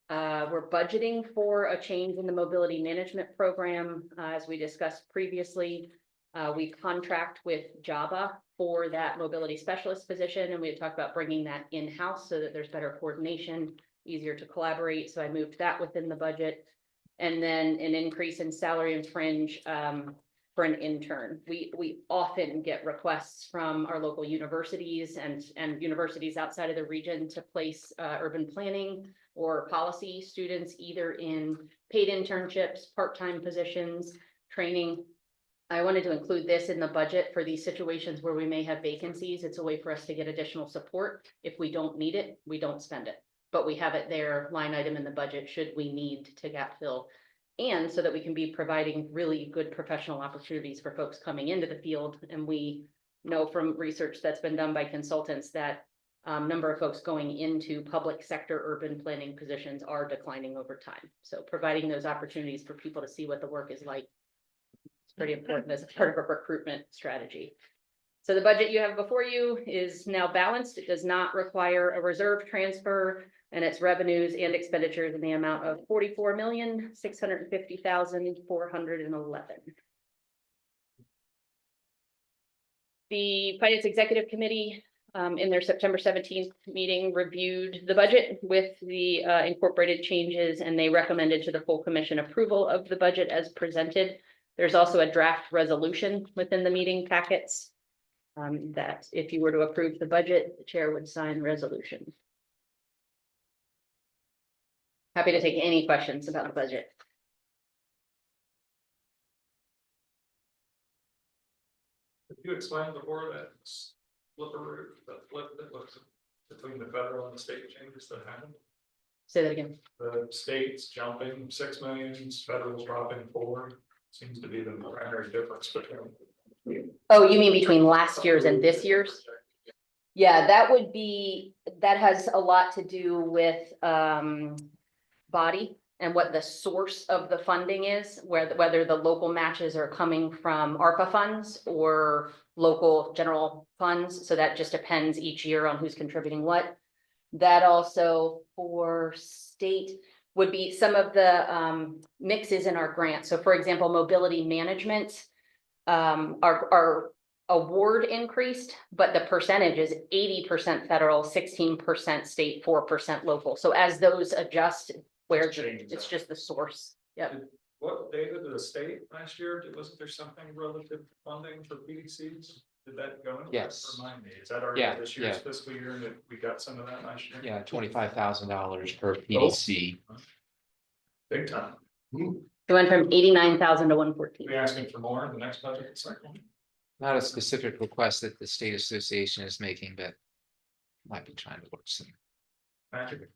We're budgeting for a change in the mobility management program. As we discussed previously, we contract with JABA for that mobility specialist position, and we had talked about bringing that in-house so that there's better coordination, easier to collaborate. So I moved that within the budget. And then an increase in salary and fringe for an intern. We often get requests from our local universities and universities outside of the region to place urban planning or policy students either in paid internships, part-time positions, training. I wanted to include this in the budget for these situations where we may have vacancies. It's a way for us to get additional support. If we don't need it, we don't spend it, but we have it there, line item in the budget should we need to gap fill. And so that we can be providing really good professional opportunities for folks coming into the field. And we know from research that's been done by consultants that number of folks going into public sector urban planning positions are declining over time. So providing those opportunities for people to see what the work is like is pretty important as a part of a recruitment strategy. So the budget you have before you is now balanced. It does not require a reserve transfer. and its revenues and expenditures in the amount of 44,650,411. The Finance Executive Committee, in their September 17th meeting, reviewed the budget with the incorporated changes, and they recommended to the full commission approval of the budget as presented. There's also a draft resolution within the meeting packets that if you were to approve the budget, the chair would sign resolution. Happy to take any questions about the budget. Did you explain before that split that looks between the federal and the state changes that happened? Say that again. The states jumping 6 million, federal's dropping 4, seems to be the primary difference between. Oh, you mean between last year's and this year's? Yeah, that would be, that has a lot to do with body and what the source of the funding is, whether the local matches are coming from ARPA funds or local general funds. So that just depends each year on who's contributing what. That also for state would be some of the mixes in our grant. So for example, mobility management, our award increased, but the percentage is 80% federal, 16% state, 4% local. So as those adjust, where it's just the source. Yep. What data did the state last year? Wasn't there something relative to funding for PDCs? Did that go in? Yes. Remind me, is that already Yeah, this year's yeah. fiscal year and that we got some of that last year? Yeah, $25,000 per PDC. Big time. It went from 89,000 to 114. We asking for more in the next budget cycle? Not a specific request that the state association is making, but might be trying to work some. Magic.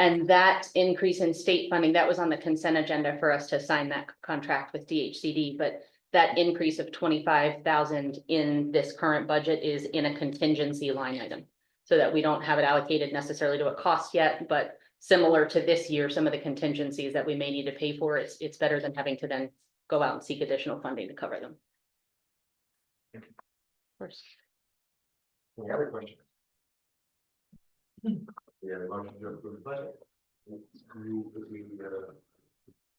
And that increase in state funding, that was on the consent agenda for us to sign that contract with DHCD, but that increase of 25,000 in this current budget is in a contingency line item. So that we don't have it allocated necessarily to a cost yet, but similar to this year, some of the contingencies that we may need to pay for, it's better than having to then go out and seek additional funding to cover them. Of course. Any other questions? We have a motion to approve the budget. Move that we approve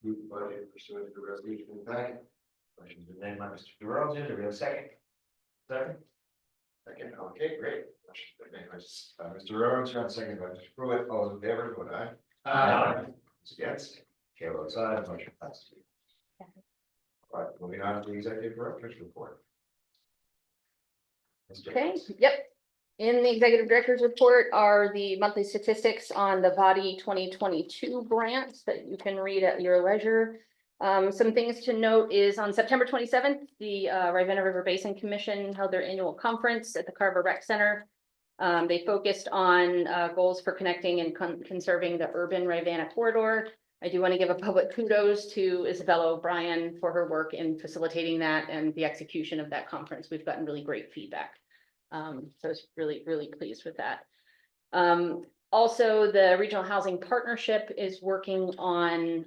the budget pursuant to the resolution in the packet. Motion's been made by Mr. DeRosa. Do we have a second? Second. Second, okay, great. Motion's been made by Mr. DeRosa, second by Mr. Pruitt. All those in favor, vote aye. Aye. Those against, chair votes aye, motion passes. All right, moving on to the executive director's report. Ms. Okay, Jacobs. yep. In the executive director's report are the monthly statistics on the body 2022 grants that you can read at your leisure. Some things to note is on September 27th, the Ravenna River Basin Commission held their annual conference at the Carver Rec Center. They focused on goals for connecting and conserving the urban Ravenna corridor. I do want to give a public kudos to Isabella O'Brien for her work in facilitating that and the execution of that conference. We've gotten really great feedback. So I was really, really pleased with that. Also, the Regional Housing Partnership is working on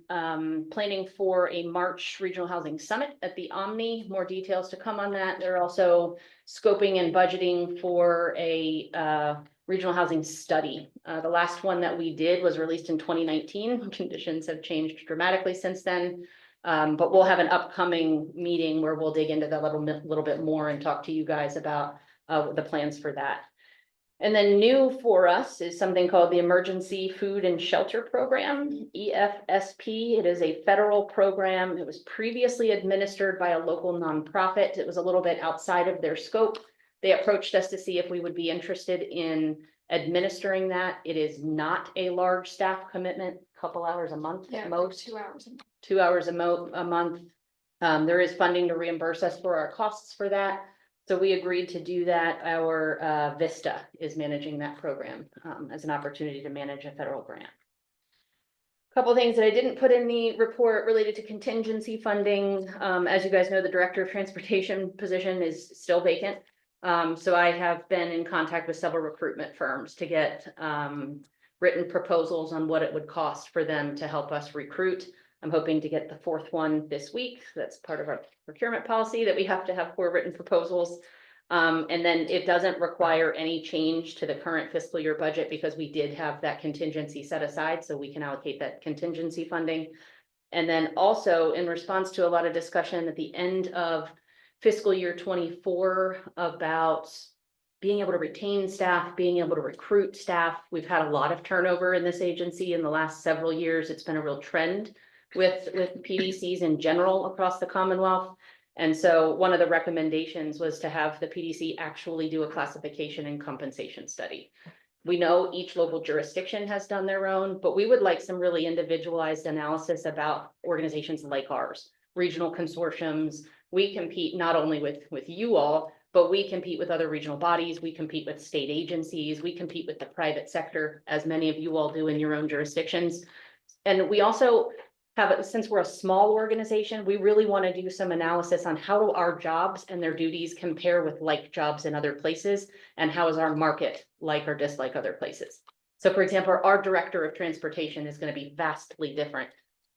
planning for a March Regional Housing Summit at the Omni. More details to come on that. They're also scoping and budgeting for a regional housing study. The last one that we did was released in 2019. Conditions have changed dramatically since then. But we'll have an upcoming meeting where we'll dig into that little bit more and talk to you guys about the plans for that. And then new for us is something called the Emergency Food and Shelter Program, EFSP. It is a federal program. It was previously administered by a local nonprofit. It was a little bit outside of their scope. They approached us to see if we would be interested in administering that. It is not a large staff commitment, couple hours a month at most. 2 hours. 2 hours a month. There is funding to reimburse us for our costs for that. So we agreed to do that. Our Vista is managing that program as an opportunity to manage a federal grant. Couple things that I didn't put in the report related to contingency funding. As you guys know, the Director of Transportation position is still vacant. So I have been in contact with several recruitment firms to get written proposals on what it would cost for them to help us recruit. I'm hoping to get the fourth one this week. That's part of our procurement policy that we have to have 4 written proposals. And then it doesn't require any change to the current fiscal year budget because we did have that contingency set aside, so we can allocate that contingency funding. And then also in response to a lot of discussion at the end of fiscal year 24 about being able to retain staff, being able to recruit staff. We've had a lot of turnover in this agency in the last several years. It's been a real trend with PDCs in general across the Commonwealth. And so one of the recommendations was to have the PDC actually do a classification and compensation study. We know each local jurisdiction has done their own, but we would like some really individualized analysis about organizations like ours, regional consortiums. We compete not only with you all, but we compete with other regional bodies. We compete with state agencies. We compete with the private sector, as many of you all do in your own jurisdictions. And we also have, since we're a small organization, we really want to do some analysis on how do our jobs and their duties compare with like jobs in other places, and how is our market like or dislike other places. So for example, our director of transportation is going to be vastly different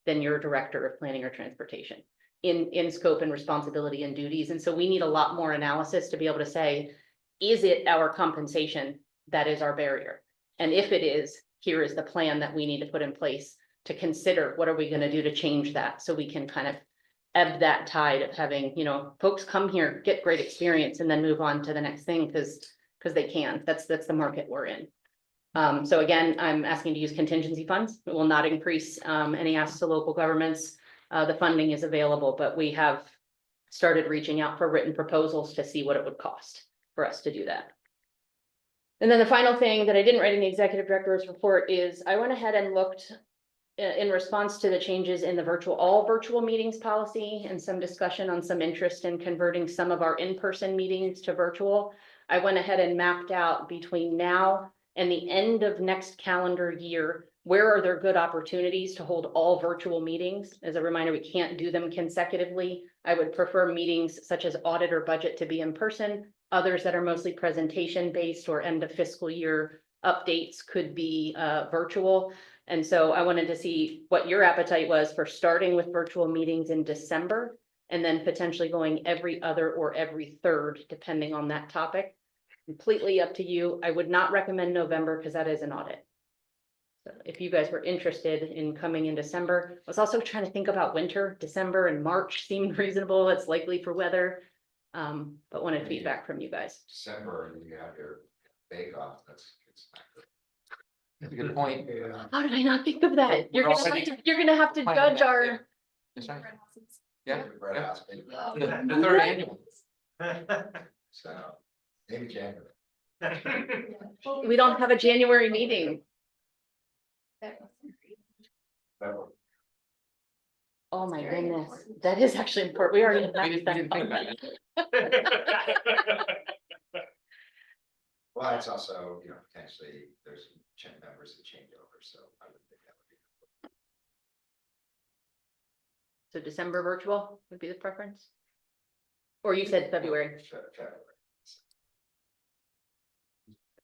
than your director of planning or transportation in scope and responsibility and duties. And so we need a lot more analysis to be able to say, is it our compensation that is our barrier? And if it is, here is the plan that we need to put in place to consider what are we going to do to change that, so we can kind of ebb that tide of having, folks come here, get great experience, and then move on to the next thing because they can. That's the market we're in. So again, I'm asking to use contingency funds. It will not increase any asks to local governments. The funding is available, but we have started reaching out for written proposals to see what it would cost for us to do that. And then the final thing that I didn't write in the executive director's report is I went ahead and looked in response to the changes in the all virtual meetings policy and some discussion on some interest in converting some of our in-person meetings to virtual. I went ahead and mapped out between now and the end of next calendar year, where are there good opportunities to hold all virtual meetings? As a reminder, we can't do them consecutively. I would prefer meetings such as audit or budget to be in person. Others that are mostly presentation based or end of fiscal year updates could be virtual. And so I wanted to see what your appetite was for starting with virtual meetings in December and then potentially going every other or every third, depending on that topic. Completely up to you. I would not recommend November because that is an audit. So if you guys were interested in coming in December, I was also trying to think about winter. December and March seemed reasonable. It's likely for weather, but wanted feedback from you guys. December, you have your bake off, that's That's a good point. How did I not think of that? You're gonna have to Plan judge that our. too. That's right. Yeah. Bread house, maybe. The third annual. So, maybe January. We don't have a January meeting. Oh my goodness, that is actually important. We already have We didn't think about that. it. Well, it's also, potentially there's members that change over, so I would think that would be. So December virtual would be the preference? Or you said February? February.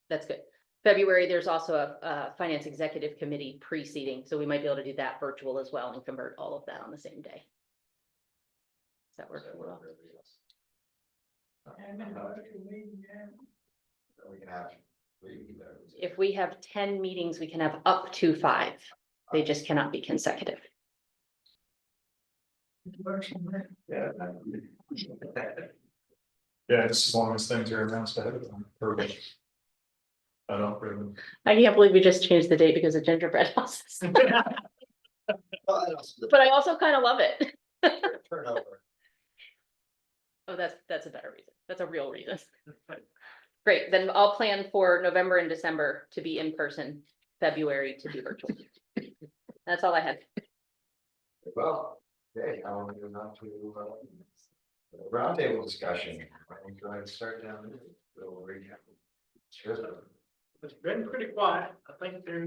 That's good. February, there's also a finance executive committee preceding, so we might be able to do that virtual as well and convert all of that on the same day. Does that work? Well? We can have. If we have 10 meetings, we can have up to 5. They just cannot be consecutive. Yeah. Yeah, just as long as things are announced ahead of time. I don't really. I can't believe we just changed the date because of gingerbread houses. But I also kind of love it. Turnover. Oh, that's a better reason. That's a real reason. Great, then I'll plan for November and December to be in person, February to be virtual. That's all I had. Well, okay, I want to go on to roundtable discussion. Why don't you go ahead and start down there? We'll recap. Sure. It's been pretty quiet. I think their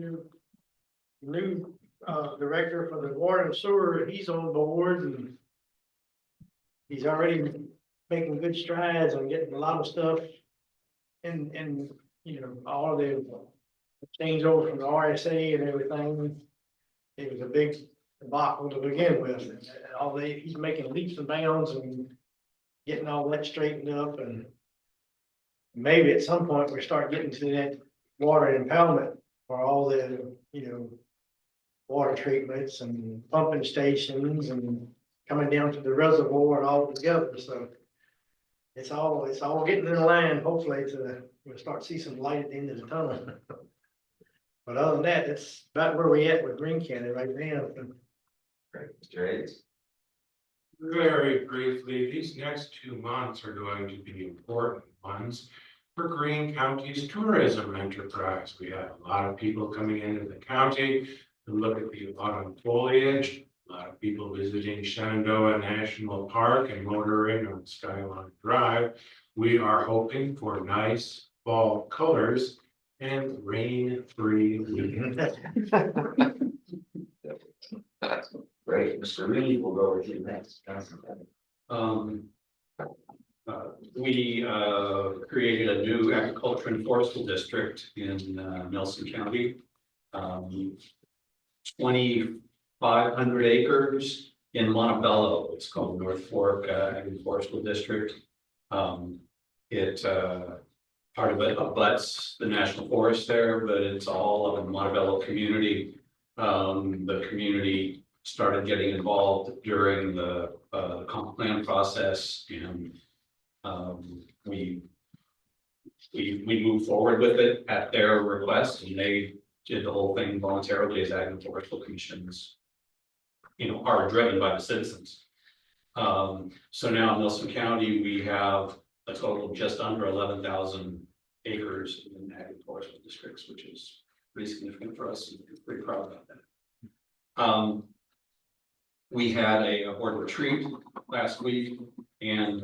new director for the water and sewer, he's on board and he's already making good strides and getting a lot of stuff and all of the changeover from the RSA and everything. It was a big debacle to begin with. And he's making leaps and bounds and getting all that straightened up and maybe at some point we start getting to that water impoundment for all the, water treatments and pumping stations and coming down to the reservoir and all together, so. It's all getting in line, hopefully we'll start to see some light at the end of the tunnel. But other than that, that's about where we at with Greene County right now. Great, Mr. Hayes. Very briefly, these next 2 months are going to be important ones for Greene County's tourism enterprise. We have a lot of people coming into the county to look at the autumn foliage. A lot of people visiting Shenandoah National Park and motoring on Skyline Drive. We are hoping for nice fall colors and rain-free weekends. Great, Mr. Reed, we'll go with you next. We created a new agriculture and forestal district in Nelson County. 2,500 acres in Montebello. It's called North Fork Ag and Forestal District. Part of it abuts the national forest there, but it's all of the Montebello community. The community started getting involved during the comp plan process, and we moved forward with it at their request, and they did the whole thing voluntarily as Ag and Forestal Commissions, are driven by the citizens. So now in Nelson County, we have a total of just under 11,000 acres in Ag and Forestal districts, which is pretty significant for us, and we're pretty proud about that. We had a board retreat last week, and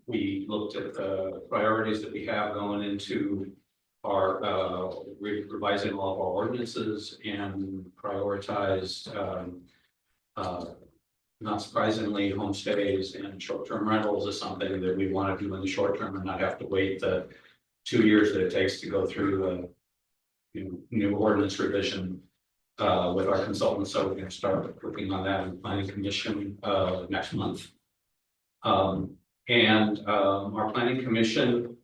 we looked at the priorities that we have going into our revising all of our ordinances, and prioritized, not surprisingly, homestays and short-term rentals is something that we want to do in the short term and not have to wait the 2 years that it takes to go through the new ordinance revision with our consultants. So we're going to start working on that in the Planning Commission next month. Our Planning Commission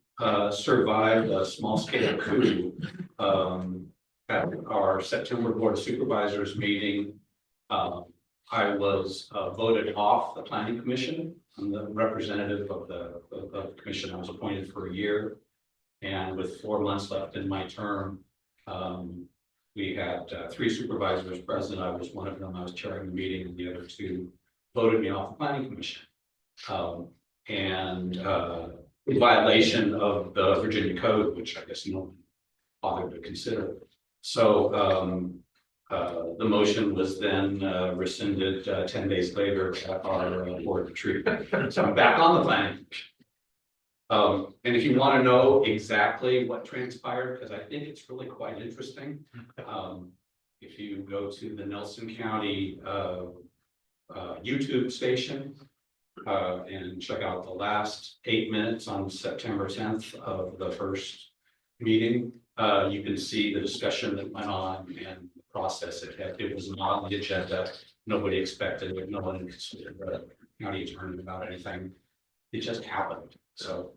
survived a small-scale coup at our September Board of Supervisors meeting. I was voted off the Planning Commission. I'm the representative of the commission. I was appointed for a year, and with 4 months left in my term, we had 3 supervisors present. I was one of them. I was chairing the meeting, and the other 2 voted me off the Planning Commission. In violation of the Virginia Code, which I guess no one bothered to consider. So the motion was then rescinded 10 days later at our board retreat. So I'm back on the Planning Commission. And if you want to know exactly what transpired, because I think it's really quite interesting, if you go to the Nelson County YouTube station, and check out the last 8 minutes on September 10th of the first meeting, you can see the discussion that went on and the process it had. It was not on the agenda. Nobody expected it. No one considered the county attorney about anything. It just happened. So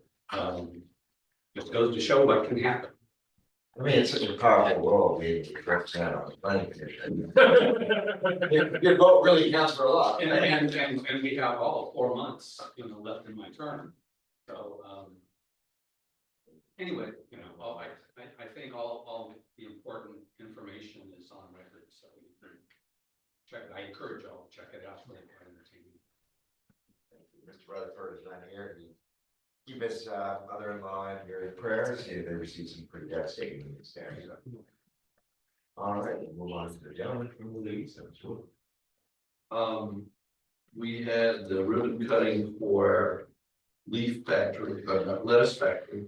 just goes to show what can happen. I mean, it's such a powerful role being represented on the Planning Commission. Your vote really counts for a lot. And we have all 4 months, left in my term. So anyway, I think all the important information is on record. So check it. I encourage y'all to check it out. Mr. Rutherford is not here. Keep his mother-in-law in your prayers. They received some pretty devastating news there. So. All right, we'll move on to the gentleman from Louisa. Sure. We had the ribbon cutting for leaf factory, lettuce factory.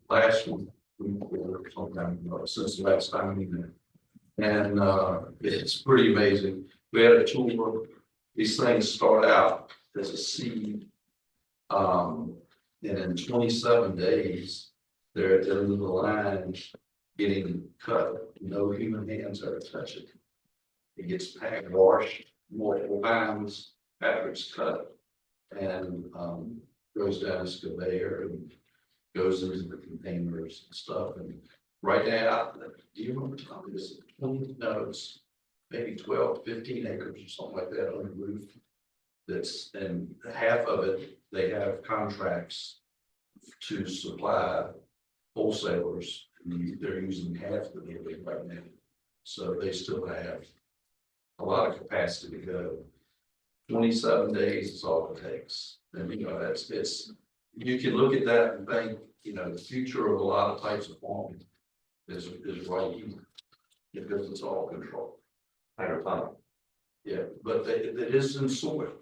Last week, since the last time we met, and it's pretty amazing. We had a tour. These things start out as a seed. And in 27 days, they're at the end of the line getting cut. No human hands are touching. It gets packed, washed multiple times after it's cut. And goes down this conveyor and goes into the containers and stuff. And right now, do you remember talking this? No, it's maybe 12, 15 acres or something like that on the roof. That's, and half of it, they have contracts to supply wholesalers. They're using half the building right now. So they still have a lot of capacity to go. 27 days is all it takes. And you know, it's, you can look at that and think, you know, the future of a lot of types of farming is right here. Because it's all controlled. Hydroponic. Yeah, but it is in soil.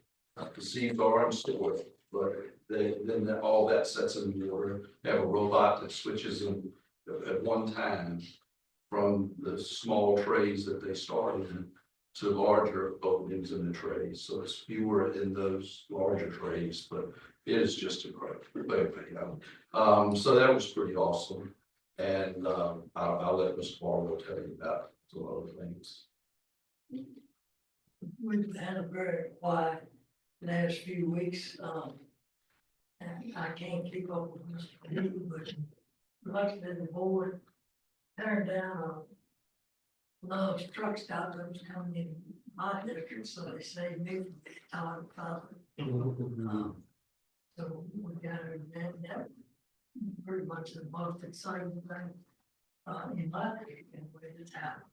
The seeds are in soil, but then all that sets in order. They have a robot that switches them at one time from the small trays that they start in to larger openings in the trays. So it's fewer in those larger trays, but it is just incredible. So that was pretty awesome. And I'll let Mr. Barlow tell you about some other things. We've had a very quiet last few weeks, and I can't keep up with Mr. Lee, but luckily the board turned down a lot of truck stop that was coming in my district, so they saved me from being tired of following. So we got that pretty much the most exciting thing in my district and way it's happened.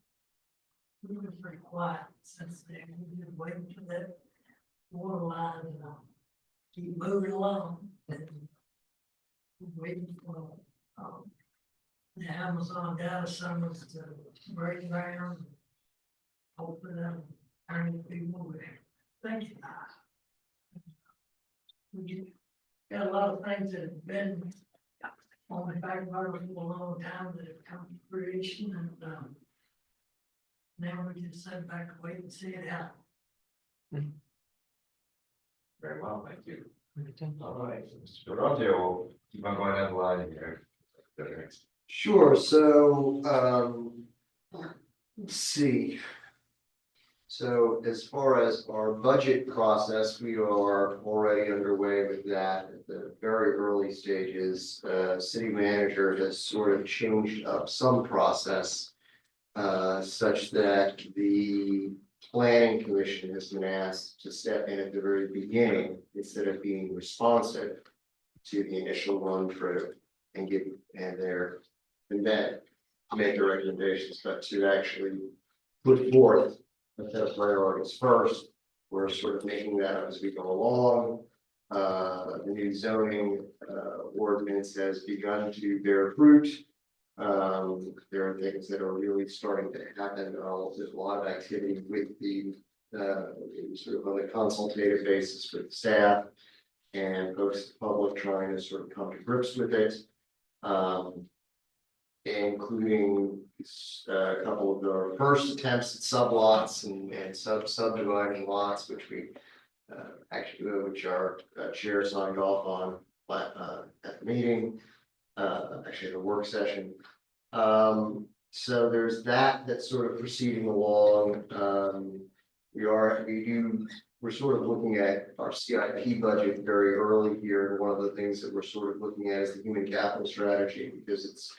We were pretty quiet since then. We've been waiting for that water line to keep moving along. And we're waiting for the Amazon data centers to break ground. Hopefully that'll turn into people there. Thank you. We got a lot of things that have been on the back burner for a long time that have come to fruition, and now we just sit back and wait and see it happen. Very well, thank you. All right, Mr. Durante, we'll keep on going down the line here. Sure, so, let's see. So as far as our budget process, we are already underway with that at the very early stages. City manager has sort of changed up some process such that the planning commission has been asked to step in at the very beginning instead of being responsive to the initial run through and then make the recommendations, but to actually put forth a set of priorities first. We're sort of making that up as we go along. The new zoning ordinance has begun to bear fruit. There are things that are really starting to happen. There's a lot of activity with the sort of on a consultative basis with staff and folks, the public trying to sort of come to grips with it. Including a couple of the first attempts at sublots and subdividing lots, which we which our chair signed off on at the meeting, actually the work session. So there's that's sort of proceeding along. We're sort of looking at our CIP budget very early here. And one of the things that we're sort of looking at is the human capital strategy, because it's,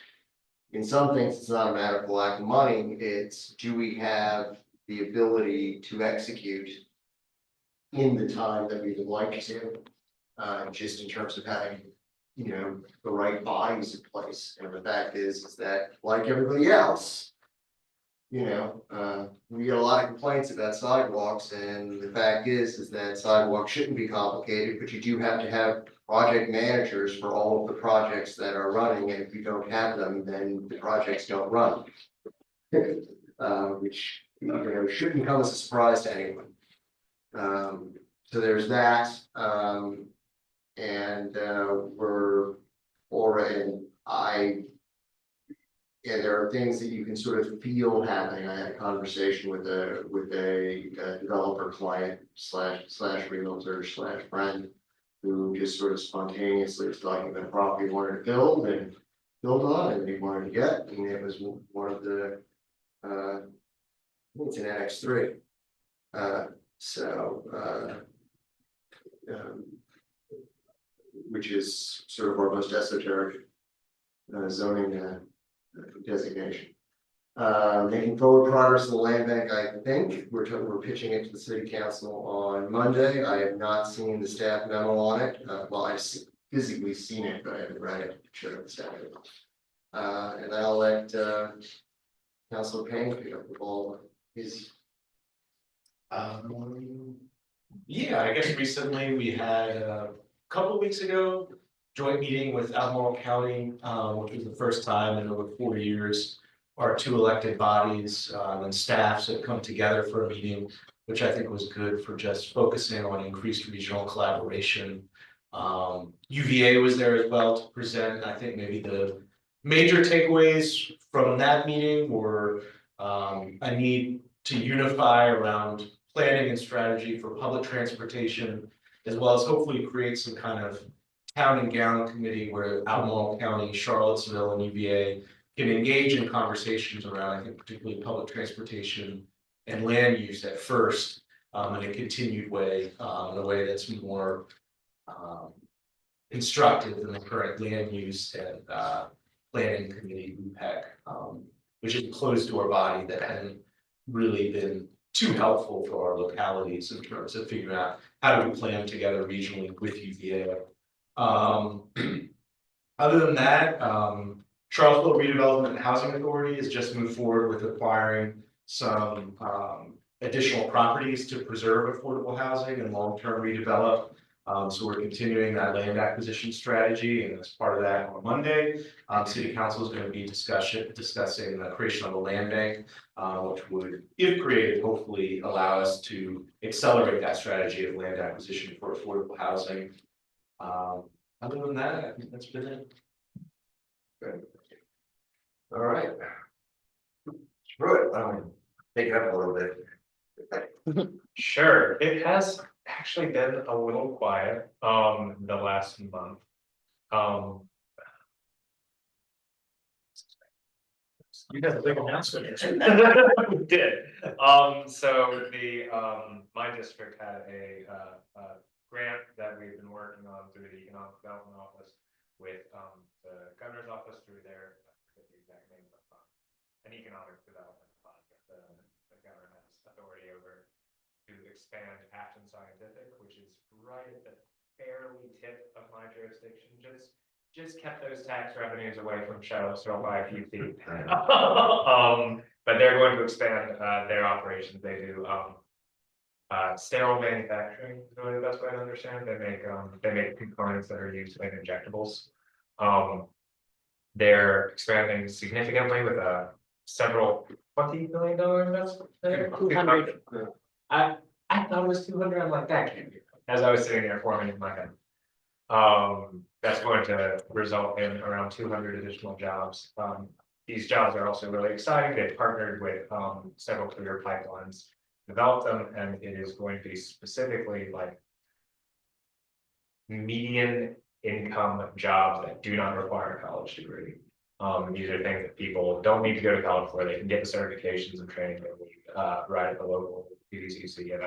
in some things, it's not a matter of lack of money. It's, do we have the ability to execute in the time that we would like to, just in terms of having, you know, the right bodies in place. And the fact is that, like everybody else, you know, we get a lot of complaints about sidewalks, and the fact is that sidewalks shouldn't be complicated, but you do have to have project managers for all of the projects that are running, and if you don't have them, then the projects don't run. Which, you know, shouldn't come as a surprise to anyone. So there's that, we're already, there are things that you can sort of feel happening. I had a conversation with a developer client slash realtor slash friend who just sort of spontaneously was talking about a property he wanted to build on and he wanted to get, and it was one of the it's an Annex 3. which is sort of our most esoteric zoning designation. Making forward progress in the land bank, I think, we're pitching it to the city council on Monday. I have not seen the staff memo on it. Well, I've physically seen it, but I haven't read it, sure the staff. And I'll let Councilor Payne pick up the ball. Yeah, I guess recently we had a couple of weeks ago, joint meeting with Albemarle County, which was the first time in over 4 years. Our two elected bodies and staffs have come together for a meeting, which I think was good for just focusing on increased regional collaboration. UVA was there as well to present. I think maybe the major takeaways from that meeting were a need to unify around planning and strategy for public transportation, as well as hopefully create some kind of town and gown committee where Albemarle County, Charlottesville, and UVA can engage in conversations around, I think, particularly public transportation and land use at first, in a continued way, in a way that's more constructive than the current land use and planning committee UPEC, which is a closed door body that hadn't really been too helpful for our localities in terms of figuring out how do we plan together regionally with UVA. Other than that, Charlottesville Redevelopment and Housing Authority has just moved forward with acquiring some additional properties to preserve affordable housing and long-term redevelop. So we're continuing that land acquisition strategy, and as part of that on Monday, City Council is going to be discussing the creation of a land bank, which would, if created, hopefully allow us to accelerate that strategy of land acquisition for affordable housing. Other than that, I think that's been it. Good. All right. Right, take it up a little bit. Sure, it has actually been a little quiet the last month. You guys a big announcement. We did. So the my district had a grant that we've been working on through the Economic Development Office with the governor's office through their, I forget the exact name of the fund, an economic development fund. The governor has authority over to expand Afton Scientific, which is right at the fairly tip of my jurisdiction. Just kept those tax revenues away from Charlottesville by a few feet. But they're going to expand their operations. They do sterile manufacturing is really the best way to understand. They make components that are used in injectables. They're expanding significantly with several $20 million investment there. 200. I thought it was 200. I'm like, that can't be. As I was sitting there forming in my head. That's going to result in around 200 additional jobs. These jobs are also really exciting. They've partnered with several career pipelines, developed them, and it is going to be specifically like median income jobs that do not require a college degree. These are things that people don't need to go to college for. They can get the certifications and training they need right at the local PDC and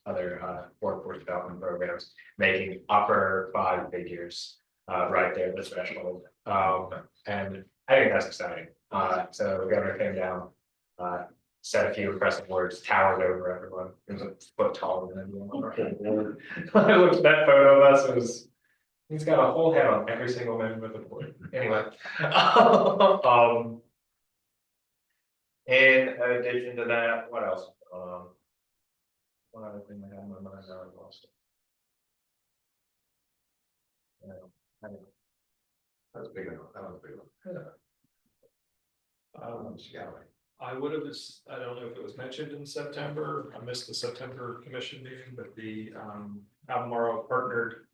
other workforce development programs, making upper 5 figures right there at the threshold. And I think that's exciting. So the governor came down, said a few impressive words, towered over everyone. He was a foot taller than everyone. I looked at that photo of us, he's got a whole head on every single member of the board. Anyway. In addition to that, what else? One other thing I had in my mind, now I lost it. That was big enough. That was big enough. I would have, I don't know if it was mentioned in September, I missed the September commission meeting, but the Albemarle partnered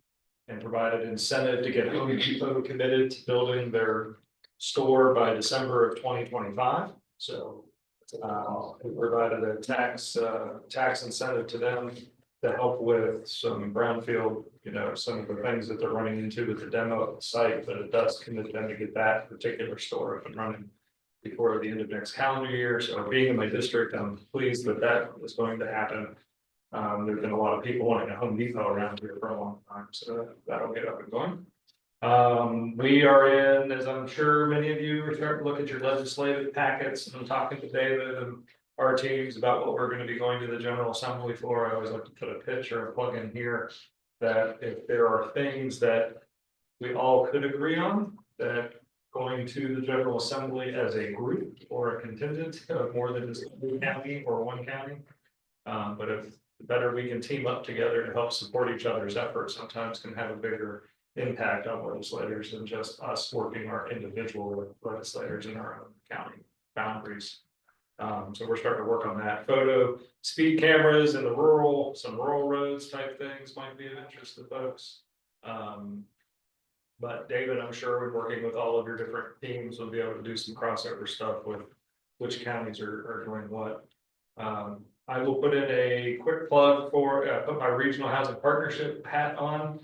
and provided incentive to get Home Depot committed to building their store by December of 2025. So we provided a tax incentive to them to help with some brownfield, some of the things that they're running into with the demo of the site, but it does commit them to get that particular store up and running before the end of next calendar year. So being in my district, I'm pleased that that is going to happen. There's been a lot of people wanting a Home Depot around here for a long time, so that'll get up and going. We are in, as I'm sure many of you are starting to look at your legislative packets, and I'm talking to David and our teams about what we're gonna be going to the General Assembly for. I always like to put a pitch or a plug in here, that if there are things that we all could agree on, that going to the General Assembly as a group or a contingent of more than just one county or one county. But if the better we can team up together to help support each other's efforts, sometimes can have a bigger impact on legislators than just us working our individual legislators in our own county boundaries. So we're starting to work on that. Photo speed cameras in the rural, some rural roads type things might be of interest to folks. But David, I'm sure we're working with all of your different teams, will be able to do some crossover stuff with which counties are doing what. I will put in a quick plug for, put my regional housing partnership hat on.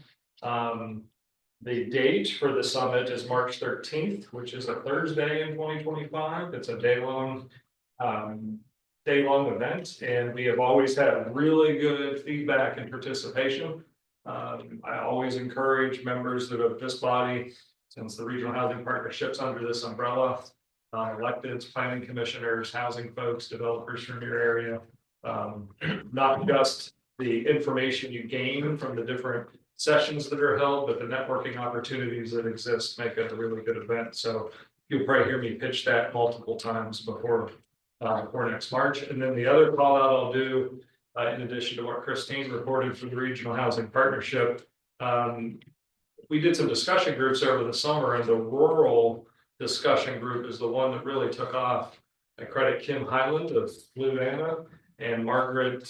The date for the summit is March 13th, which is a Thursday in 2025. It's a day-long event, and we have always had really good feedback and participation. I always encourage members of this body, since the regional housing partnerships under this umbrella, electeds, planning commissioners, housing folks, developers from your area, not just the information you gain from the different sessions that are held, but the networking opportunities that exist make it a really good event. So you'll probably hear me pitch that multiple times before next March. And then the other call out I'll do, in addition to what Christine reported from the Regional Housing Partnership, we did some discussion groups over the summer, and the rural discussion group is the one that really took off. I credit Kim Highland of Fluvanna and Margaret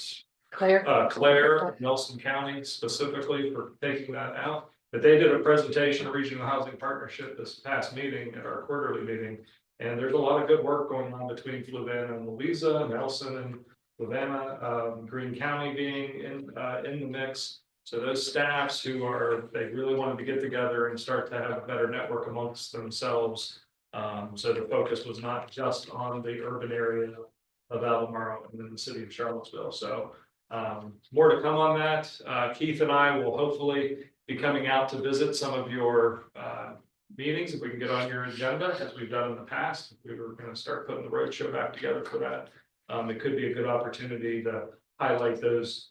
Claire of Nelson County specifically for taking that out. But they did a presentation of Regional Housing Partnership this past meeting at our quarterly meeting. And there's a lot of good work going on between Fluvanna and Louisa, Nelson and Fluvanna, Greene County being in the mix. So those staffs they really wanted to get together and start to have a better network amongst themselves. So the focus was not just on the urban area of Albemarle and then the city of Charlottesville. So more to come on that. Keith and I will hopefully be coming out to visit some of your meetings if we can get on your agenda, as we've done in the past. We were going to start putting the roadshow back together for that. It could be a good opportunity to highlight those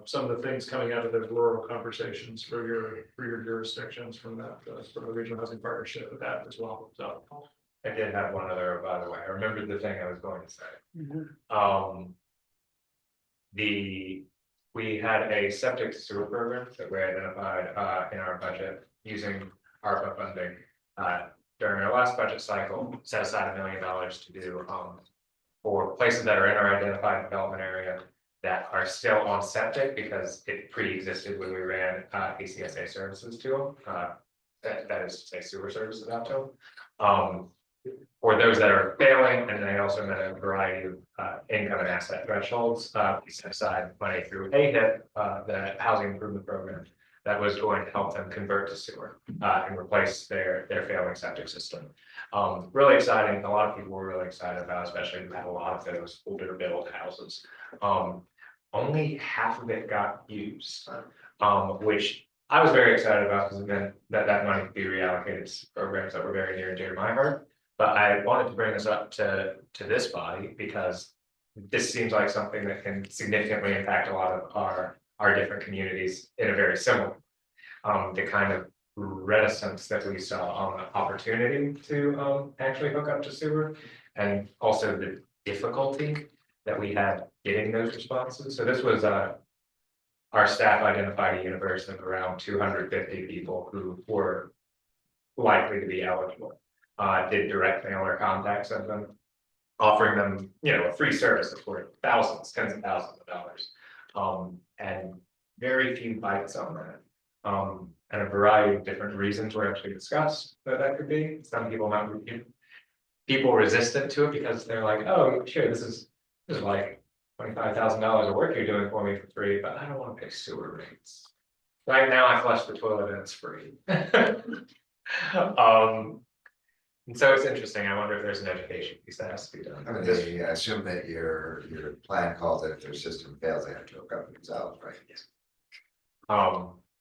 some of the things coming out of those rural conversations for your jurisdictions from the Regional Housing Partnership with that as well. So I did have one other, by the way. I remembered the thing I was going to say. We had a septic sewer program that we identified in our budget using ARPA funding. During our last budget cycle, set aside $1 million to do for places that are in our identified development area that are still on septic because it pre-existed when we ran ACSA services to them. That is to say sewer services out to them. For those that are failing, and they also met a variety of income and asset thresholds, we set aside money through AHIP, the Housing Improvement Program, that was going to help them convert to sewer and replace their failing septic system. Really exciting. A lot of people were really excited about, especially who had a lot of those older built houses. Only half of it got used, which I was very excited about because it meant that money could be reallocated to programs that were very near and dear to my heart. But I wanted to bring this up to this body because this seems like something that can significantly impact a lot of our different communities in a very similar. The kind of reticence that we saw on the opportunity to actually hook up to sewer, and also the difficulty that we had getting those responses. So this was our staff identified a universe of around 250 people who were likely to be eligible. Did direct mail or contacts of them, offering them, a free service that's worth thousands, tens of thousands of dollars, and very few bites on that. And a variety of different reasons were actually discussed that could be. Some people might be people resistant to it because they're like, oh, sure, this is like $25,000 of work you're doing for me for free, but I don't want to pay sewer rates. Right now, I flush the toilet and it's free. And so it's interesting, I wonder if there's an education piece that has to be done. I mean, they assume that your plan calls that if their system fails, they have to hook up themselves, right?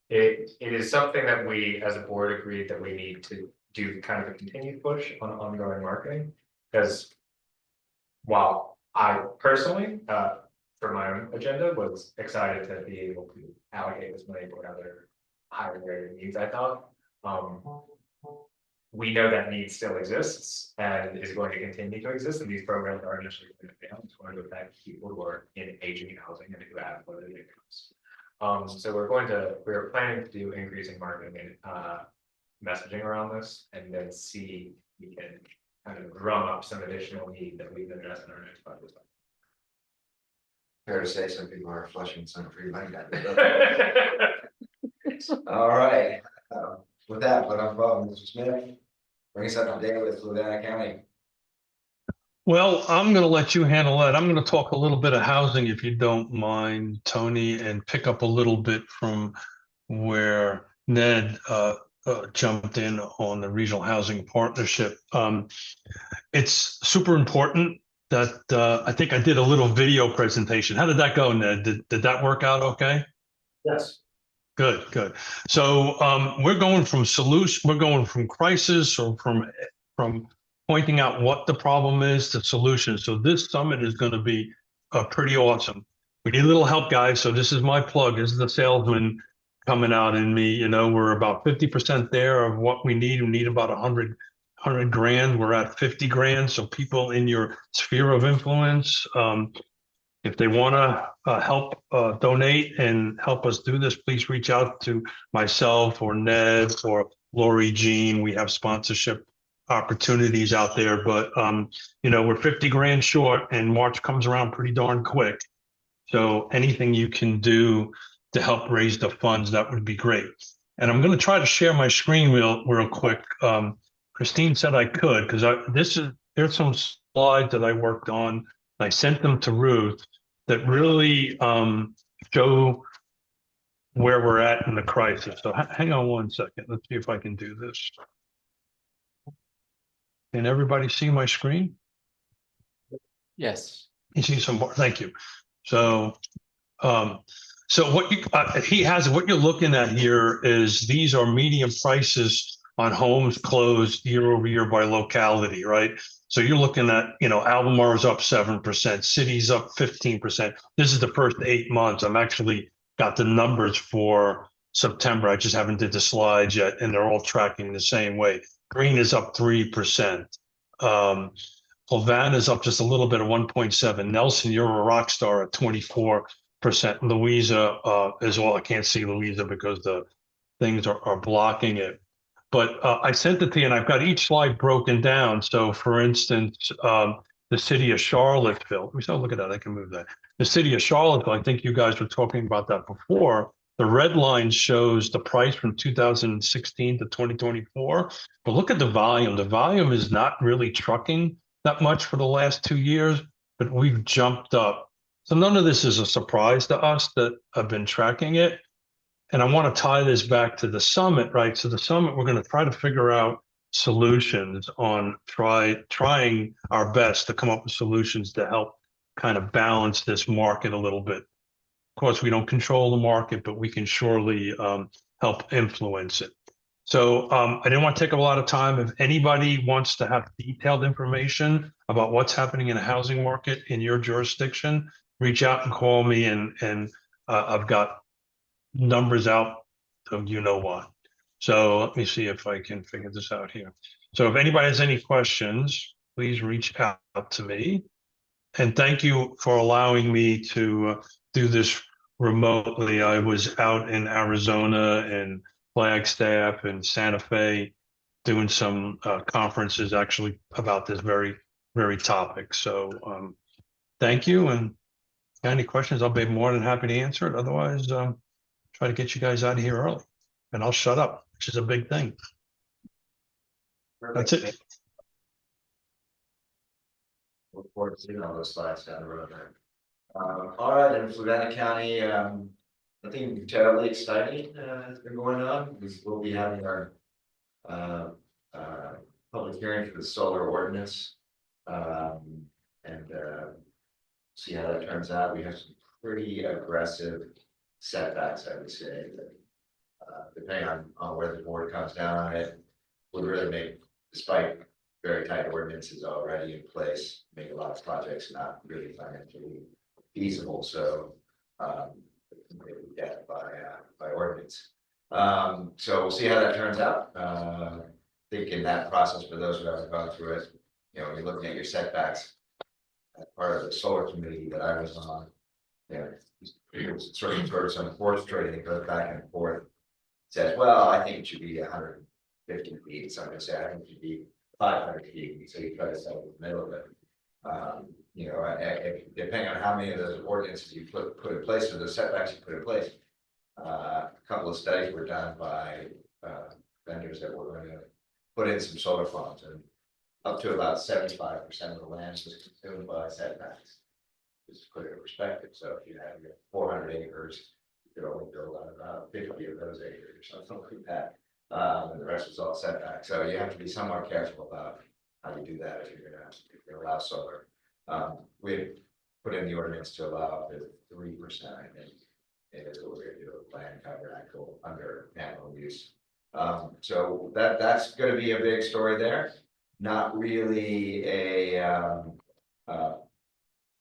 It is something that we, as a board, agreed that we need to do kind of a continued push on ongoing marketing. Because while I personally, for my own agenda, was excited to be able to allocate this money for other higher priority needs, I thought. We know that need still exists and is going to continue to exist, and these programs are initially going to fail. It's going to affect people who are in aging housing and who have limited incomes. So we're planning to do increasing marketing and messaging around this, and then see if we can kind of drum up some additional need that we can address in our next budget. Fair to say some people are flushing some free money down the road. All right, with that, put on phone, Mr. Smith, bring us up to date with Fluvanna County. Well, I'm going to let you handle that. I'm going to talk a little bit of housing, if you don't mind, Tony, and pick up a little bit from where Ned jumped in on the regional housing partnership. It's super important that I think I did a little video presentation. How did that go, Ned? Did that work out okay? Yes. Good. So we're going from solution, we're going from crisis or from pointing out what the problem is to solution. So this summit is going to be pretty awesome. We need a little help, guys. So this is my plug. This is the salesman coming out in me. You know, we're about 50% there of what we need. We need about 100 grand. We're at 50 grand. So people in your sphere of influence, if they want to help donate and help us do this, please reach out to myself or Ned or Lori Jean. We have sponsorship opportunities out there, but you know, we're 50 grand short and March comes around pretty darn quick. So anything you can do to help raise the funds, that would be great. And I'm going to try to share my screen real quick. Christine said I could, because there's some slides that I worked on. I sent them to Ruth that really show where we're at in the crisis. So hang on one second. Let's see if I can do this. Can everybody see my screen? Yes. You see some more? Thank you. So, so what what you're looking at here is these are median prices on homes closed year over year by locality, right? So you're looking at, you know, Albemarle is up 7%, City's up 15%. This is the first 8 months. I'm actually got the numbers for September. I just haven't did the slides yet, and they're all tracking the same way. Greene is up 3%. Fluvanna is up just a little bit of 1.7. Nelson, you're a rock star at 24%. Louisa as well. I can't see Louisa because the things are blocking it. But I sent it to you, and I've got each slide broken down. So, for instance, the city of Charlottesville. Look at that. I can move that. The city of Charlottesville. I think you guys were talking about that before. The red line shows the price from 2016 to 2024. But look at the volume. The volume is not really trucking that much for the last 2 years, but we've jumped up. So none of this is a surprise to us that have been tracking it. And I want to tie this back to the summit, right? So the summit, we're going to try to figure out solutions on trying our best to come up with solutions to help kind of balance this market a little bit. Of course, we don't control the market, but we can surely help influence it. So I didn't want to take up a lot of time. If anybody wants to have detailed information about what's happening in the housing market in your jurisdiction, reach out and call me, and I've got numbers out of you know what. So let me see if I can figure this out here. So if anybody has any questions, please reach out to me. And thank you for allowing me to do this remotely. I was out in Arizona and Flagstaff and Santa Fe doing some conferences actually about this very topic. So thank you. And any questions, I'll be more than happy to answer it. Otherwise, try to get you guys out of here early, and I'll shut up, which is a big thing. That's it. Look forward to seeing all those slides down the road there. All right, in Fluvanna County, nothing terribly exciting has been going on. We'll be having our public hearing for the solar ordinance. And see how that turns out. We have some pretty aggressive setbacks, I would say, that depending on where the board comes down on it, would really make, despite very tight ordinances already in place, make a lot of projects not really financially feasible. So yeah, by ordinance. So we'll see how that turns out. I think in that process, for those who haven't gone through it, you know, when you're looking at your setbacks, as part of the solar committee that I was on, you know, it was sort of some horse trading, it goes back and forth. Says, well, I think it should be 150 feet. So I'm gonna say I think it should be 500 feet. So you try to settle in the middle of it. You know, depending on how many of those ordinances you put in place, or the setbacks you put in place. A couple of studies were done by vendors that were going to put in some solar farms, and up to about 75% of the land was consumed by setbacks. Just to put it in perspective, so if you have your 400 acres, you could only build on about 50 of those acres or something like that. And the rest was all setback. So you have to be somewhat careful about how you do that if you're gonna allow solar. We put in the ordinance to allow up to 3%, I think. Is what we're gonna do with land cover actual under animal use. So that's gonna be a big story there. Not really a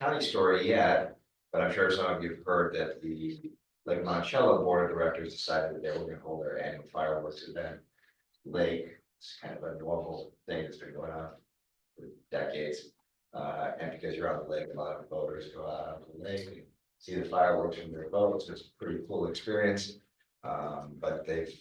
county story yet, but I'm sure some of you have heard that the Lake Monticello Board of Directors decided that they were gonna hold their annual fireworks event. Lake, it's kind of a normal thing that's been going on for decades. And because you're on the lake, a lot of boaters go out on the lake and see the fireworks from their boats. It's a pretty cool experience. But they've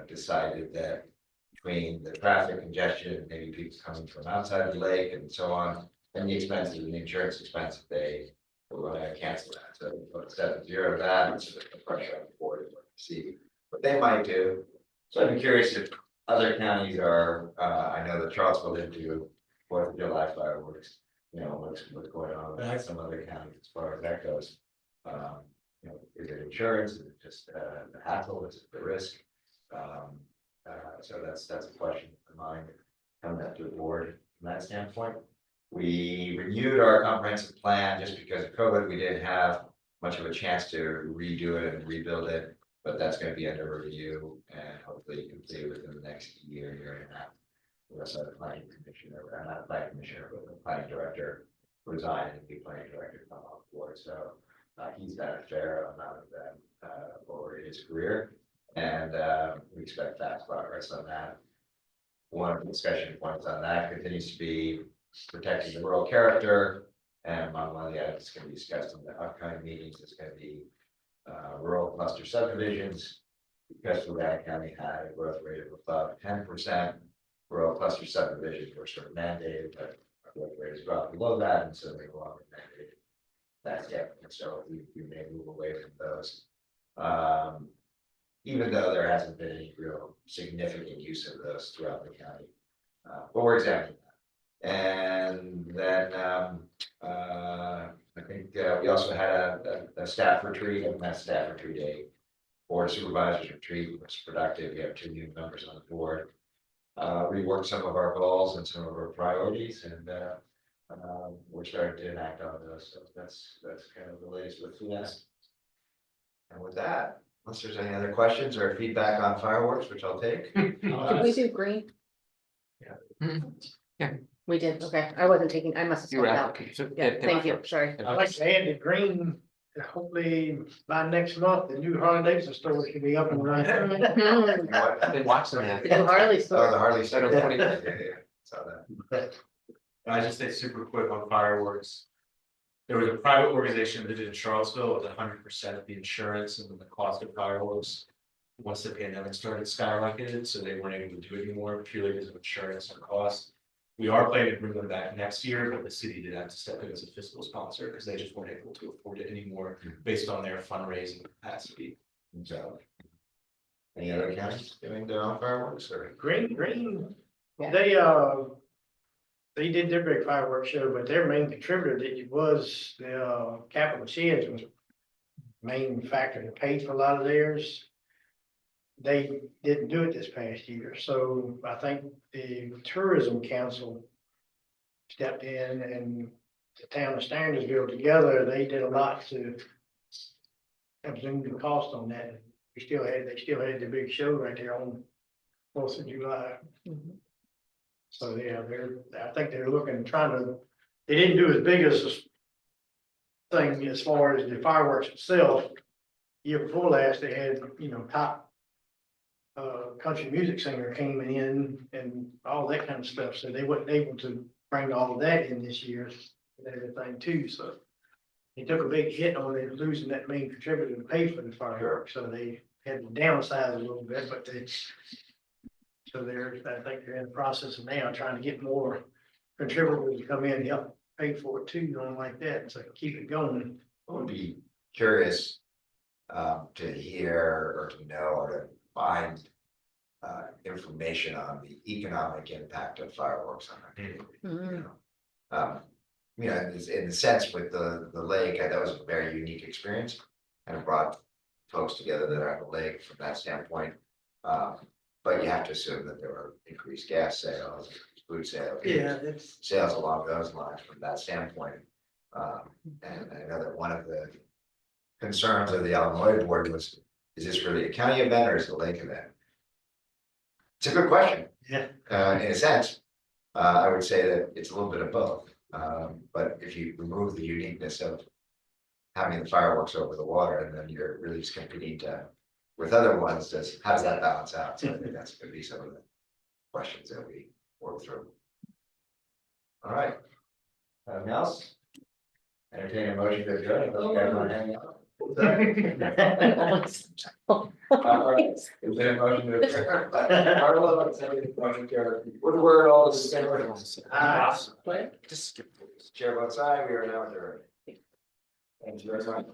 decided that between the traffic congestion, maybe people coming from outside the lake and so on, and the expenses and the insurance expense, they were going to cancel that. So put 7-0 to that, and so the pressure on the board to see what they might do. So I'd be curious if other counties are, I know that Charlottesville didn't do 4th of July fireworks. You know, what's going on with some other counties as far as that goes. You know, is it insurance? Is it just the hassle? Is it the risk? So that's a question of mine coming up to the board from that standpoint. We renewed our comprehensive plan just because of COVID. We didn't have much of a chance to redo it and rebuild it, but that's going to be under review and hopefully complete within the next year and a half. We also had a planning commissioner, not a planning commissioner, but the planning director resigned and the planning director come on board. So he's done a fair amount of that over his career, and we expect fast progress on that. One of the discussion points on that continues to be protecting the rural character, and among one of the items going to be discussed in the upcoming meetings is going to be rural cluster subdivisions, because Fluvanna County had a growth rate of above 10%. Rural cluster subdivisions were sort of mandated, but our growth rate has dropped below that, and so they no longer mandated. That's yet, and so we may move away from those. Even though there hasn't been any real significant use of those throughout the county. But we're examining that. And then I think we also had a staff retreat, and that staff retreat, a board of supervisors retreat was productive. We have 2 new members on the board. Reworked some of our goals and some of our priorities, and we're starting to enact on those. So that's kind of the latest with Fluvanna. And with that, unless there's any other questions or feedback on fireworks, which I'll take. Did we do Greene? Yeah. We did, okay. I wasn't taking, I must have You were stepped out. applicant. So, Yeah, thank you, sorry. I'd like to add that Greene, hopefully by next month, the new Harley Davidson store should be up and running. I've been watching that. The new Harley Oh, store. the Harley Set up Davidson. 20 Yeah. Saw that. I just say super quick on fireworks. There was a private organization that did in Charlottesville with 100% of the insurance and the cost of fireworks. Once the pandemic started skyrocketed, so they weren't able to do it anymore purely because of insurance and cost. We are planning to bring them back next year, but the city did have to step in as a fiscal sponsor because they just weren't able to afford it anymore based on their fundraising capacity. So, any other counties doing their own fireworks or? Greene, Yeah. they did their big fireworks show, but their main contributor was the Capital Sheds was main factor that paid for a lot of theirs. they didn't do it this past year, so I think the tourism council stepped in and the town of Standardsville together, they did a lot to absorb the cost on that. They still had the big show right there on 4th of July. So, yeah, I think they're they didn't do as big as this thing as far as the fireworks itself. Year before last, they had, top country music singer came in and all that kind of stuff, so they wasn't able to bring all of that in this year and everything too, so. They took a big hit on it, losing that main contributor to pay for the fireworks, so they had to downsize a little bit, but I think they're in the process of now trying to get more contributors to come in and help pay for it too, like that, so keep it going. I would be curious to hear or to know or to find information on the economic impact of fireworks on our community. In the sense with the lake, that was a very unique experience, and it brought folks together that are at the lake from that standpoint. But you have to assume that there were increased gas sales, food sales. Sales along those lines from that standpoint. And I know that one of the concerns of the Albemarle board was, is this really a county event or is it a lake event? It's a good question. Yeah. In a sense, I would say that it's a little bit of both. But if you remove the uniqueness of having the fireworks over the water, and then you're really just competing with other ones, how does that balance out? So I think that's going to be some of the questions that we work through. All right. Anything else? Entertain a motion to adjourn. Those guys want to hang out. All right. Is there a motion to adjourn? Arlo, motion carried. What word all this? Just skip. Chair votes aye. We are now adjourned. Thank you very much.